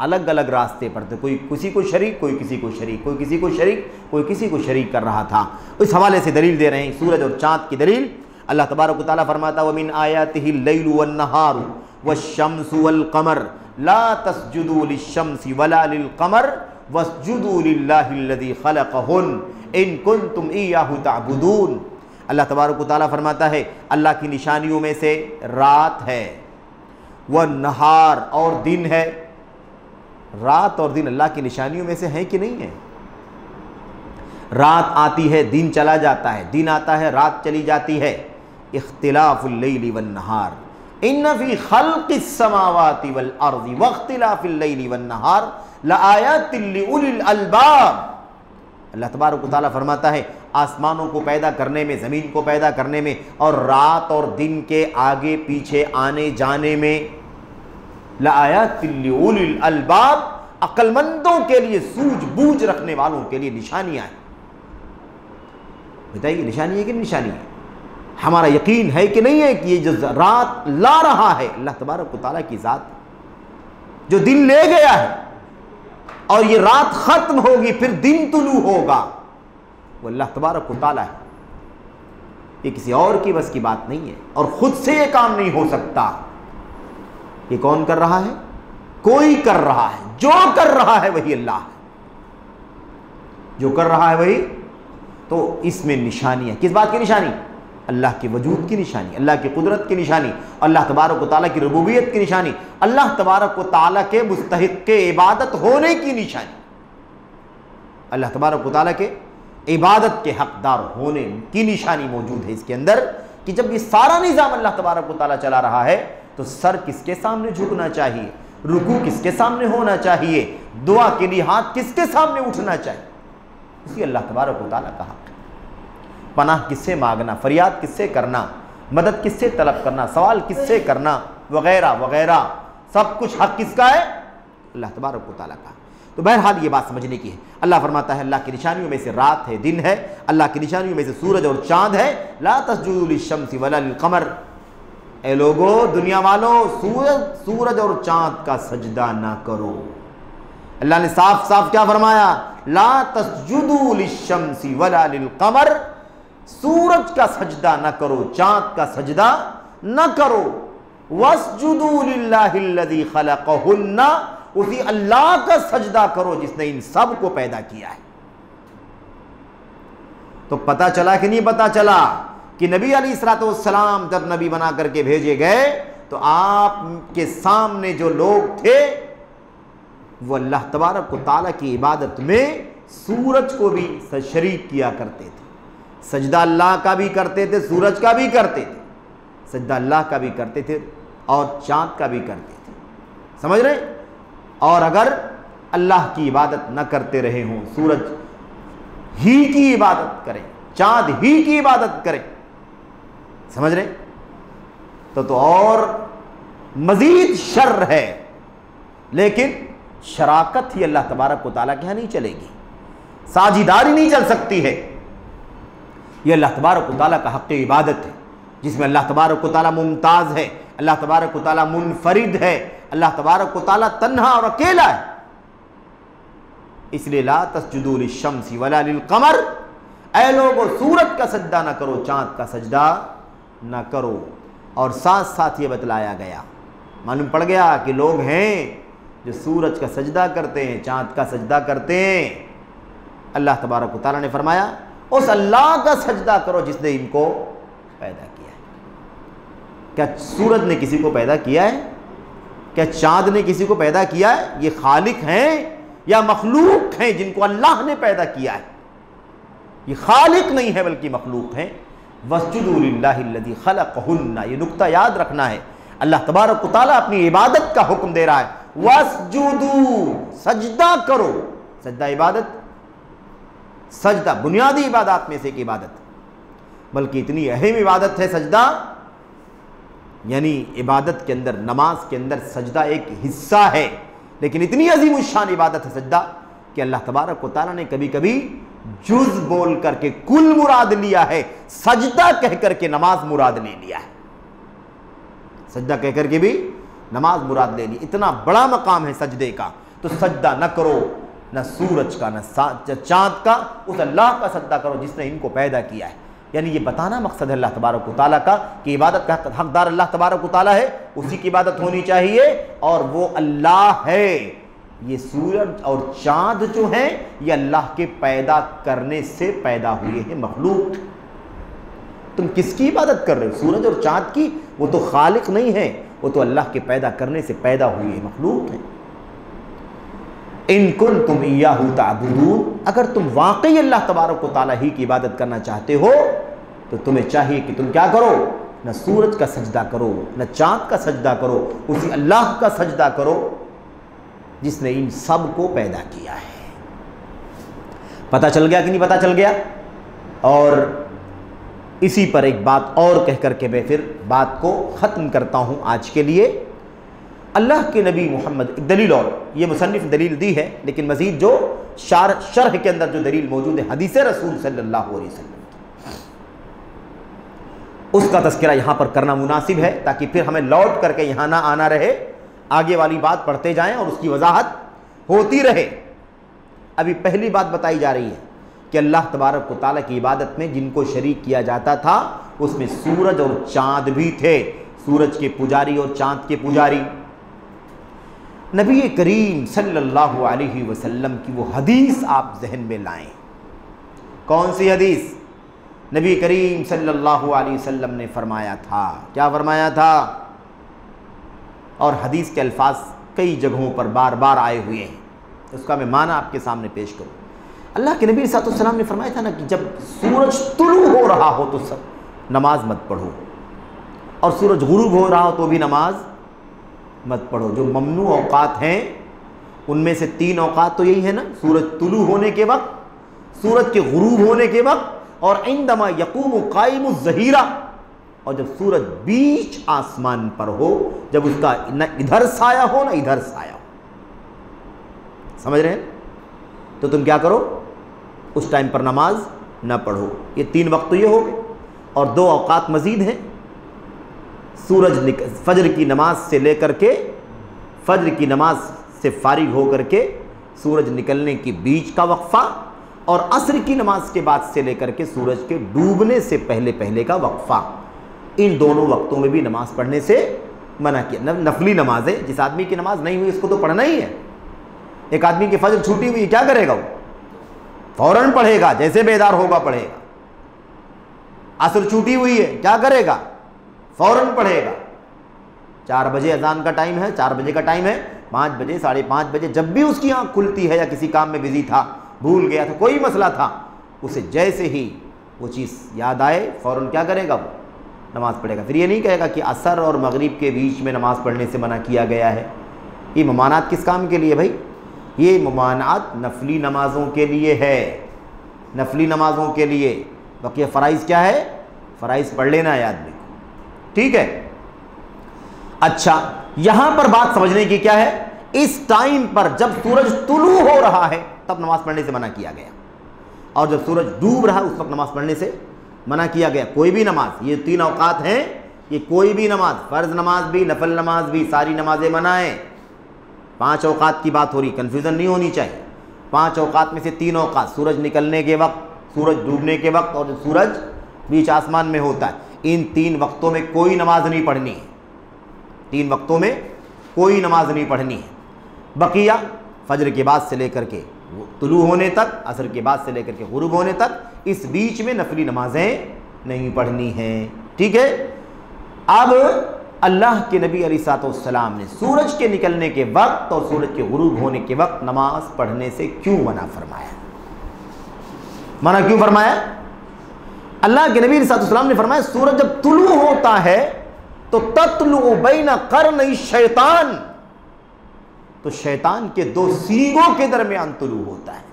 अलग अलग रास्ते पर थे। कोई किसी को शरीक, कोई किसी को शरीक, कोई किसी को शरीक, कोई किसी को शरीक कर रहा था। इस हवाले से दलील दे रहे हैं, सूरज और चाँद की दलील। अल्लाह तबारक व तआला फरमाता व मिन आयातिहिल लैलु वन नहारु वश्शम्सु वल कमर ला तस्जुदू लिश्शम्सि वला लिल कमर वस्जुदू लिल्लाहिल्लज़ी खलक़हुन इन कुंतुम इय्याहु तअबुदून। अल्लाह तबारक व तआला फरमाता है, अल्लाह की निशानियों में से रात है, वह नहार और दिन है। रात और दिन अल्लाह की निशानियों में से है कि नहीं है? रात आती है, दिन चला जाता है, दिन आता है, रात चली जाती है। इख्तिलाफुल लैली वन नहार इन्न फी खल्क़िस समावाति वल अर्ज़ि वख्तिलाफिल लैली वन नहार लआयातिन लिउलिल अलबाब। अल्लाह तबारक व तआला फरमाता है, आसमानों को पैदा करने में, ज़मीन को पैदा करने में, और रात और दिन के आगे पीछे आने जाने में, लआयातिन लिउलिल अलबाब, अक्लमंदों के लिए, सूझबूझ रखने वालों के लिए निशानियाँ हैं। बताइए, निशानी है कि निशानी है? हमारा यकीन है कि नहीं है कि ये जो रात ला रहा है अल्लाह तबारक व तआला की ज़ात, जो दिन ले गया है और ये रात खत्म होगी फिर दिन तुलू होगा, वो अल्लाह तबारक व तआला है। ये किसी और की बस की बात नहीं है और खुद से ये काम नहीं हो सकता। ये कौन कर रहा है? कोई कर रहा है। जो कर रहा है वही अल्लाह है, जो कर रहा है वही। तो इसमें निशानी है। किस बात की निशानी? अल्लाह के वजूद की निशानी, अल्लाह की कुदरत की निशानी, अल्लाह तबारक व तआला की रुबूबियत की निशानी, अल्लाह तबारक व तआला के मुस्तहिक़ के इबादत होने की निशानी, अल्लाह तबारक व तआला के इबादत के हकदार होने की निशानी मौजूद है इसके अंदर। कि जब ये सारा निज़ाम अल्लाह तबारक व तआला चला रहा है तो सर किसके सामने झुकना चाहिए, रुकू किसके सामने होना चाहिए, दुआ के लिए हाथ किसके सामने उठना चाहिए, इसी अल्लाह तबारक व तआला का हक है। पनाह किससे मांगना, फरियाद किससे करना, मदद किससे तलब करना, सवाल किससे करना, वगैरह वगैरह, सब कुछ हक किसका है? अल्लाह तबारक व तआला का। तो बहरहाल ये बात समझने की है। अल्लाह फरमाता है अल्लाह की निशानियों में से रात है, दिन है, अल्लाह की निशानियों में से सूरज और चांद है। ला तस्जुदू लिश्शम्सि वला लिलकमर, ए लोगो, दुनिया वालों, सूरज और चांद का सजदा ना करो। अल्लाह ने साफ साफ क्या फरमाया? ला तस्जुदू लिश्शम्सि वला लिलकमर, सूरज का सजदा न करो, चांद का सजदा न करो। वस्जुदू लिल्लाहिल्लज़ी खलक़हुन्ना, उसी अल्लाह का सजदा करो जिसने इन सब को पैदा किया है। तो पता चला कि नहीं पता चला कि नबी अलैहिस्सलाम जब नबी बना करके भेजे गए तो आपके सामने जो लोग थे वो अल्लाह तबारक व तआला की इबादत में सूरज को भी शरीक किया करते थे। सजदा अल्लाह का भी करते थे, सूरज का भी करते थे, सजदा अल्लाह का भी करते थे और चांद का भी करते थे। समझ रहे? और अगर अल्लाह की इबादत न करते रहे हों, सूरज ही की इबादत करें, चांद ही की इबादत करें, समझ रहे? तो और मजीद शर्र है। लेकिन शराकत ही अल्लाह तबारक व तआला के यहाँ नहीं चलेगी, साझीदारी नहीं चल सकती है। यह अल्लाह तबारक व तआला का हक़ इबादत है जिसमें अल्लाह तबारक व तआला मुमताज़ है, अल्लाह तबारक व तआला मुनफरिद है, अल्लाह तबारक व तआला तन्हा और अकेला है। इसलिए ला तस्जुदू लिश्शम्सि वला लिलकमर, ऐ लोगों, सूरज का सजदा ना करो, चांद का सजदा ना करो। और साथ साथ ये बतलाया गया, मालूम पड़ गया कि लोग हैं जो सूरज का सजदा करते हैं, चांद का सजदा करते हैं। अल्लाह तबारक व तआला ने फरमाया उस अल्लाह का सजदा करो जिसने इनको पैदा किया है। क्या सूरज ने किसी को पैदा किया है? क्या चांद ने किसी को पैदा किया है? ये खालिक हैं या मखलूक हैं जिनको अल्लाह ने पैदा किया है? ये खालिक नहीं है बल्कि मखलूक हैं। वस्जुदू लिल्लाहिल्लज़ी खलक़हुन्ना, ये नुक्ता याद रखना है। अल्लाह तबारक व तआला अपनी इबादत का हुक्म दे रहा है, वस्जुदू, सजदा करो। सजदा इबादत, सजदा बुनियादी इबादत में से एक इबादत, बल्कि इतनी अहम इबादत है सजदा, यानी इबादत के अंदर, नमाज के अंदर सजदा एक हिस्सा है, लेकिन इतनी अजीम शान इबादत है सजदा कि अल्लाह तबारक व तआला ने कभी कभी जुज बोल करके कुल मुराद लिया है, सजदा कह करके नमाज मुराद ले लिया है। सजदा कह करके भी नमाज मुराद ले ली। इतना बड़ा मकाम है सजदे का। तो सजदा न करो, न सूरज का, न चांद का, उस अल्लाह का सजदा करो जिसने इनको पैदा किया है। यानी ये बताना मकसद है अल्लाह तबारक व तआला का कि इबादत का हकदार अल्लाह तबारक व तआला है, उसी की इबादत होनी चाहिए और वो अल्लाह है। ये सूरज और चांद जो हैं ये अल्लाह के पैदा करने से पैदा हुए हैं, मखलूक। तुम किसकी इबादत कर रहे हो? सूरज और चांद की? वो तो खालिक नहीं है, वो तो अल्लाह के पैदा करने से पैदा हुए हैं, मखलूक हैं। इन कुंतुम इय्याहु तअबुदून, अगर तुम वाकई अल्लाह तबारक व तआला ही की इबादत करना चाहते हो तो तुम्हें चाहिए कि तुम क्या करो? न सूरज का सजदा करो, न चांद का सजदा करो, उसी अल्लाह का सजदा करो जिसने इन सब को पैदा किया है। पता चल गया कि नहीं पता चल गया? और इसी पर एक बात और कह करके मैं फिर बात को ख़त्म करता हूँ आज के लिए। अल्लाह के नबी मोहम्मद, एक दलील और, ये मुसन्निफ दलील दी है लेकिन मज़ीद जो शरह के अंदर जो दलील मौजूद है हदीस रसूल सल्लल्लाहु अलैहि वसल्लम, उसका तज़किरा यहाँ पर करना मुनासिब है ताकि फिर हमें लौट करके यहाँ ना आना रहे। आगे वाली बात पढ़ते जाएं और उसकी वजाहत होती रहे। अभी पहली बात बताई जा रही है कि अल्लाह तबारक व तआला की इबादत में जिनको शरीक किया जाता था उसमें सूरज और चाँद भी थे, सूरज के पुजारी और चाँद के पुजारी। नबी करीम सल्लल्लाहु अलैहि वसल्लम की वो हदीस आप जहन में लाएं। कौन सी हदीस? नबी करीम सल्लल्लाहु अलैहि वसल्लम ने फरमाया था, क्या फरमाया था? और हदीस के अल्फाज कई जगहों पर बार बार आए हुए हैं, उसका मैं माना आपके सामने पेश करूँ। अल्लाह के नबी सल्लल्लाहु अलैहि वसल्लम ने फरमाया था ना कि जब सूरज तुलू हो रहा हो तो सब नमाज मत पढ़ो, और सूरज गुरूब हो रहा हो तो भी नमाज मत पढ़ो। जो ममनू औकात हैं उनमें से 3 औकात तो यही है ना, सूरज तुलू होने के वक्त, सूरज के गुरूब होने के वक्त, और इंदमा यकूम कायम ज़हीरा, और जब सूरज बीच आसमान पर हो, जब उसका न इधर साया हो ना इधर साया हो। समझ रहे हैं? तो तुम क्या करो, उस टाइम पर नमाज ना पढ़ो। ये 3 वक्त तो ये हो गए, और 2 औकात मजीद हैं। सूरज फजर की नमाज से लेकर के, फजर की नमाज से फारिग होकर के सूरज निकलने के बीच का वक्फ़ा, और असर की नमाज के बाद से लेकर के सूरज के डूबने से पहले पहले का वक्फ़ा। इन दोनों वक्तों में भी नमाज पढ़ने से मना किया। नफली नमाजें, जिस आदमी की नमाज नहीं हुई उसको तो पढ़ना ही है। एक आदमी की फजर छूटी हुई, क्या करेगा वो? फौरन पढ़ेगा, जैसे बेदार होगा पढ़ेगा। असर छूटी हुई है, क्या करेगा? फौरन पढ़ेगा। 4 बजे अजान का टाइम है, 4 बजे का टाइम है, 5 बजे 5:30 बजे जब भी उसकी आंख खुलती है, या किसी काम में बिजी था, भूल गया था, कोई मसला था, उसे जैसे ही वो चीज़ याद आए फौरन क्या करेगा? वो नमाज पढ़ेगा। फिर ये नहीं कहेगा कि असर और मगरिब के बीच में नमाज पढ़ने से मना किया गया है। ये ममानात किस काम के लिए भाई? ये ममानात नफली नमाज़ों के लिए है, नफली नमाज़ों के लिए। बाकी फ़राइज़ क्या है? फ़राइज़ पढ़ लेना है आदमी को, ठीक है। अच्छा, यहां पर बात समझने की क्या है, इस टाइम पर जब सूरज तुलू हो रहा है तब नमाज पढ़ने से मना किया गया, और जब सूरज डूब रहा है उस वक्त नमाज पढ़ने से मना किया गया। कोई भी नमाज, ये 3 औकात हैं, ये कोई भी नमाज, फ़र्ज़ नमाज भी, नफल नमाज भी, सारी नमाजें मना है। 5 औकात की बात हो रही, कन्फ्यूज़न नहीं होनी चाहिए। 5 औकात में से 3 औकात, सूरज निकलने के वक्त, सूरज डूबने के वक्त, और जब सूरज बीच आसमान में होता है, इन 3 वक्तों में कोई नमाज नहीं पढ़नी है। 3 वक्तों में कोई नमाज नहीं पढ़नी है। बकिया फजर के बाद से लेकर के तुलू होने तक, असर के बाद से लेकर के गुरूब होने तक, इस बीच में नफली नमाजें नहीं पढ़नी हैं, ठीक है। अब अल्लाह के नबी अलैहिस्सलाम ने सूरज के निकलने के वक्त और सूरज के गुरूब होने के वक्त नमाज पढ़ने से क्यों मना फरमाया? मना क्यों फरमाया? अल्लाह के नबी अलैहिस्सलाम ने फरमाया, सूरज जब तुलू होता है तो तत्लु बैना कर्नई शैतान, तो शैतान के 2 सींगों के दरमियान तुलू होता है।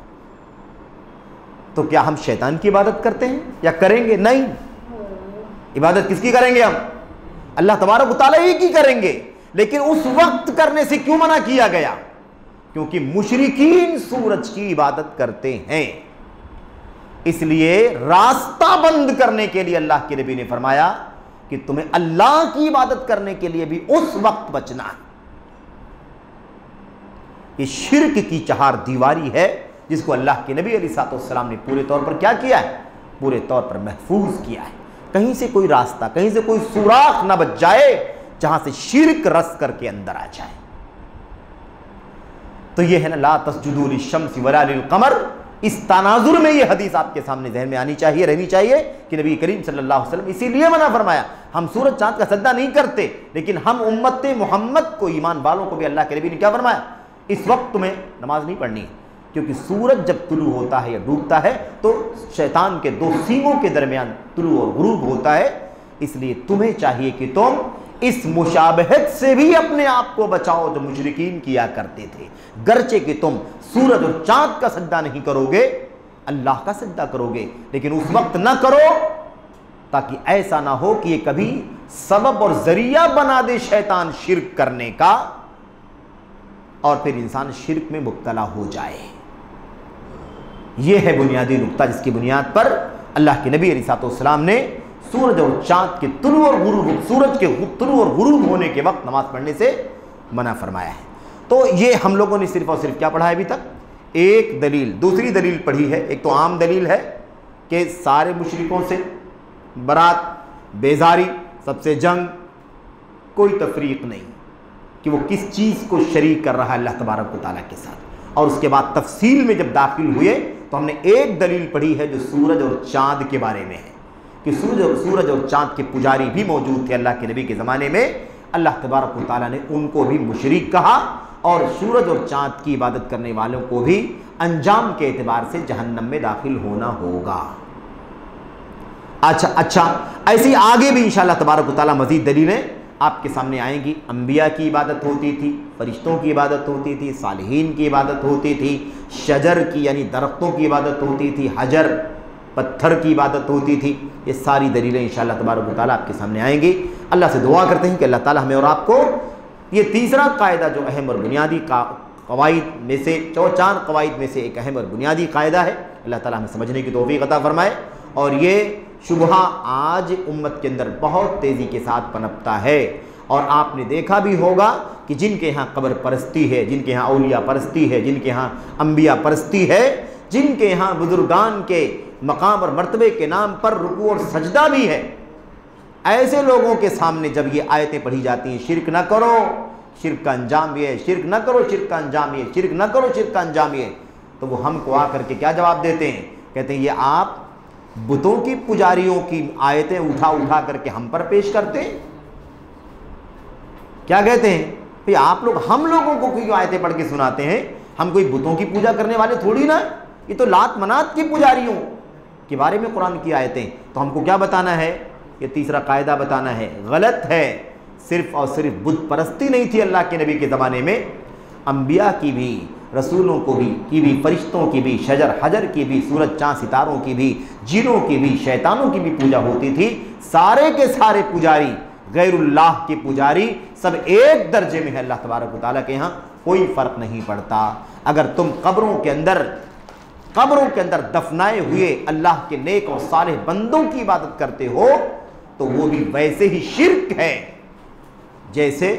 तो क्या हम शैतान की इबादत करते हैं या करेंगे? नहीं। इबादत किसकी करेंगे हम? अल्लाह तबारक व तआला ही की करेंगे। लेकिन उस वक्त करने से क्यों मना किया गया? क्योंकि मुशरिकीन सूरज की इबादत करते हैं, इसलिए रास्ता बंद करने के लिए अल्लाह के नबी ने फरमाया कि तुम्हें अल्लाह की इबादत करने के लिए भी उस वक्त बचना है। ये शिर्क की 4 दीवारी है जिसको अल्लाह के नबी अलैहिस्सलाम ने पूरे तौर पर क्या किया है? पूरे तौर पर महफूज किया है। कहीं से कोई रास्ता, कहीं से कोई सुराख ना बच जाए जहां से शिर्क रस करके अंदर आ जाए। तो ये है ना, ला तस्जुदू लिश्शम्सि वला लिलकमर। इस तनाजुर में ये हदीस आपके सामने जहन में आनी चाहिए, रहनी चाहिए कि नबी करीम सल्लल्लाहु अलैहि वसल्लम इसीलिए मना फरमाया। हम सूरज चांद का सजदा नहीं करते, लेकिन हम उम्मत मोहम्मद को, ईमान वालों को भी अल्लाह के नबी ने क्या फरमाया? इस वक्त तुम्हें नमाज नहीं पढ़नी है, क्योंकि सूरज जब तुलू होता है या डूबता है तो शैतान के 2 सींगों के दरमियान तुलू और गुरूब होता है। इसलिए तुम्हें चाहिए कि तुम इस मुशाबहत से भी अपने आप को बचाओ जो मुशरिकीन किया करते थे। गरचे कि तुम सूरज और चांद का सजदा नहीं करोगे, अल्लाह का सजदा करोगे, लेकिन उस वक्त ना करो ताकि ऐसा ना हो कि ये कभी सबब और जरिया बना दे शैतान शिर्क करने का, और फिर इंसान शिर्क में मुब्तला हो जाए। यह है बुनियादी नुक्ता जिसकी बुनियाद पर अल्लाह के नबी अलैहिस्सलाम ने सूरज और चांद के तुलू और गुरूब, सूरज के तुलू और गुरूब होने के वक्त नमाज पढ़ने से मना फरमाया है। तो ये हम लोगों ने सिर्फ़ और सिर्फ क्या पढ़ा है अभी तक? एक दलील। दूसरी दलील पढ़ी है, एक तो आम दलील है कि सारे मुशरिकों से बरात, बेजारी, सबसे जंग, कोई तफरीक नहीं कि वो किस चीज़ को शरीक कर रहा है अल्लाह तबारक व तआला के साथ। और उसके बाद तफसील में जब दाखिल हुए तो हमने एक दलील पढ़ी है जो सूरज और चाँद के बारे में है कि सूरज और चाँद के पुजारी भी मौजूद थे अल्लाह के नबी के ज़माने में। अल्लाह तबारक व तआला ने उनको भी मुशरिक कहा और सूरज और चाँद की इबादत करने वालों को भी अंजाम के एतबार से जहन्नम में दाखिल होना होगा। अच्छा, ऐसी आगे भी इंशाअल्लाह तबारक व तआला मज़ीद दलीलें आपके सामने आएंगी। अंबिया की इबादत होती थी, फरिश्तों की इबादत होती थी, सालिहीन की इबादत होती थी, शजर की यानी दरख्तों की इबादत होती थी, हजर पत्थर की इबादत होती थी। ये सारी दलीलें इंशाअल्लाह तबारक व तआला आपके सामने आएंगी। अल्लाह से दुआ करते हैं कि अल्लाह ताला हमें और आपको ये तीसरा कायदा जो अहम और बुनियादी कवाइद में से 4 कवाइद में से एक अहम और बुनियादी कायदा है, अल्लाह ताला हमें समझने की तौफीक अता फरमाए। और ये शुबहा आज उम्मत के अंदर बहुत तेज़ी के साथ पनपता है और आपने देखा भी होगा कि जिनके यहाँ कब्र परस्ती है, जिनके यहाँ औलिया परस्ती है, जिनके यहाँ अंबिया परस्ती है, जिनके यहाँ बुजुर्गान के मकाम और मर्तबे के नाम पर रुकू और सजदा भी है, ऐसे लोगों के सामने जब ये आयतें पढ़ी जाती हैं, शिर्क न करो, शिर्क का अंजाम ये है, शिर्क न करो, शिर्क का अंजाम ये, शिर्क न करो, शिर्क का अंजाम ये, तो वो हमको आकर के क्या जवाब देते हैं? कहते हैं ये आप बुतों की पुजारियों की आयतें उठा करके हम पर पेश करते हैं। क्या कहते हैं? भाई आप लोग हम लोगों को क्यों आयतें पढ़ के सुनाते हैं? हम कोई बुतों की पूजा करने वाले थोड़ी ना, ये तो लात मनात की पुजारियों के बारे में कुरान की आयतें। तो हमको क्या बताना है? ये तीसरा कायदा बताना है, गलत है। सिर्फ और सिर्फ बुत परस्ती नहीं थी अल्लाह के नबी के ज़माने में, अंबिया की भी, रसूलों को की भी, फरिश्तों की भी, शजर हजर की भी, सूरज चाँद सितारों की भी, जिनों की भी, शैतानों की भी पूजा होती थी। सारे के सारे पुजारी, गैरुल्लाह के पुजारी सब एक दर्जे में है अल्लाह तबारक व तआला के यहाँ, कोई फ़र्क नहीं पड़ता। अगर तुम कब्रों के अंदर दफनाए हुए अल्लाह के नेक और सालेह बंदों की इबादत करते हो तो वो भी वैसे ही शिर्क है जैसे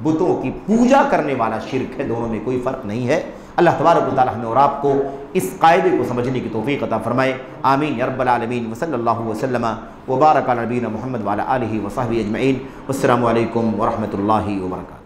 बुतों की पूजा करने वाला शिर्क है। दोनों में कोई फ़र्क नहीं है। अल्लाह तबारक व तआला हमें और आपको इस कायदे को समझने की तौफीक अता फरमाए। आमीन या रब्बल आलमीन। वसल्लल्लाहु वसल्लम व बारक अला नबीना मुहम्मद व अला आलिहि व सहबिहि अजमईन। वस्सलामु अलैकुम व रहमतुल्लाहि व बरकातुहू।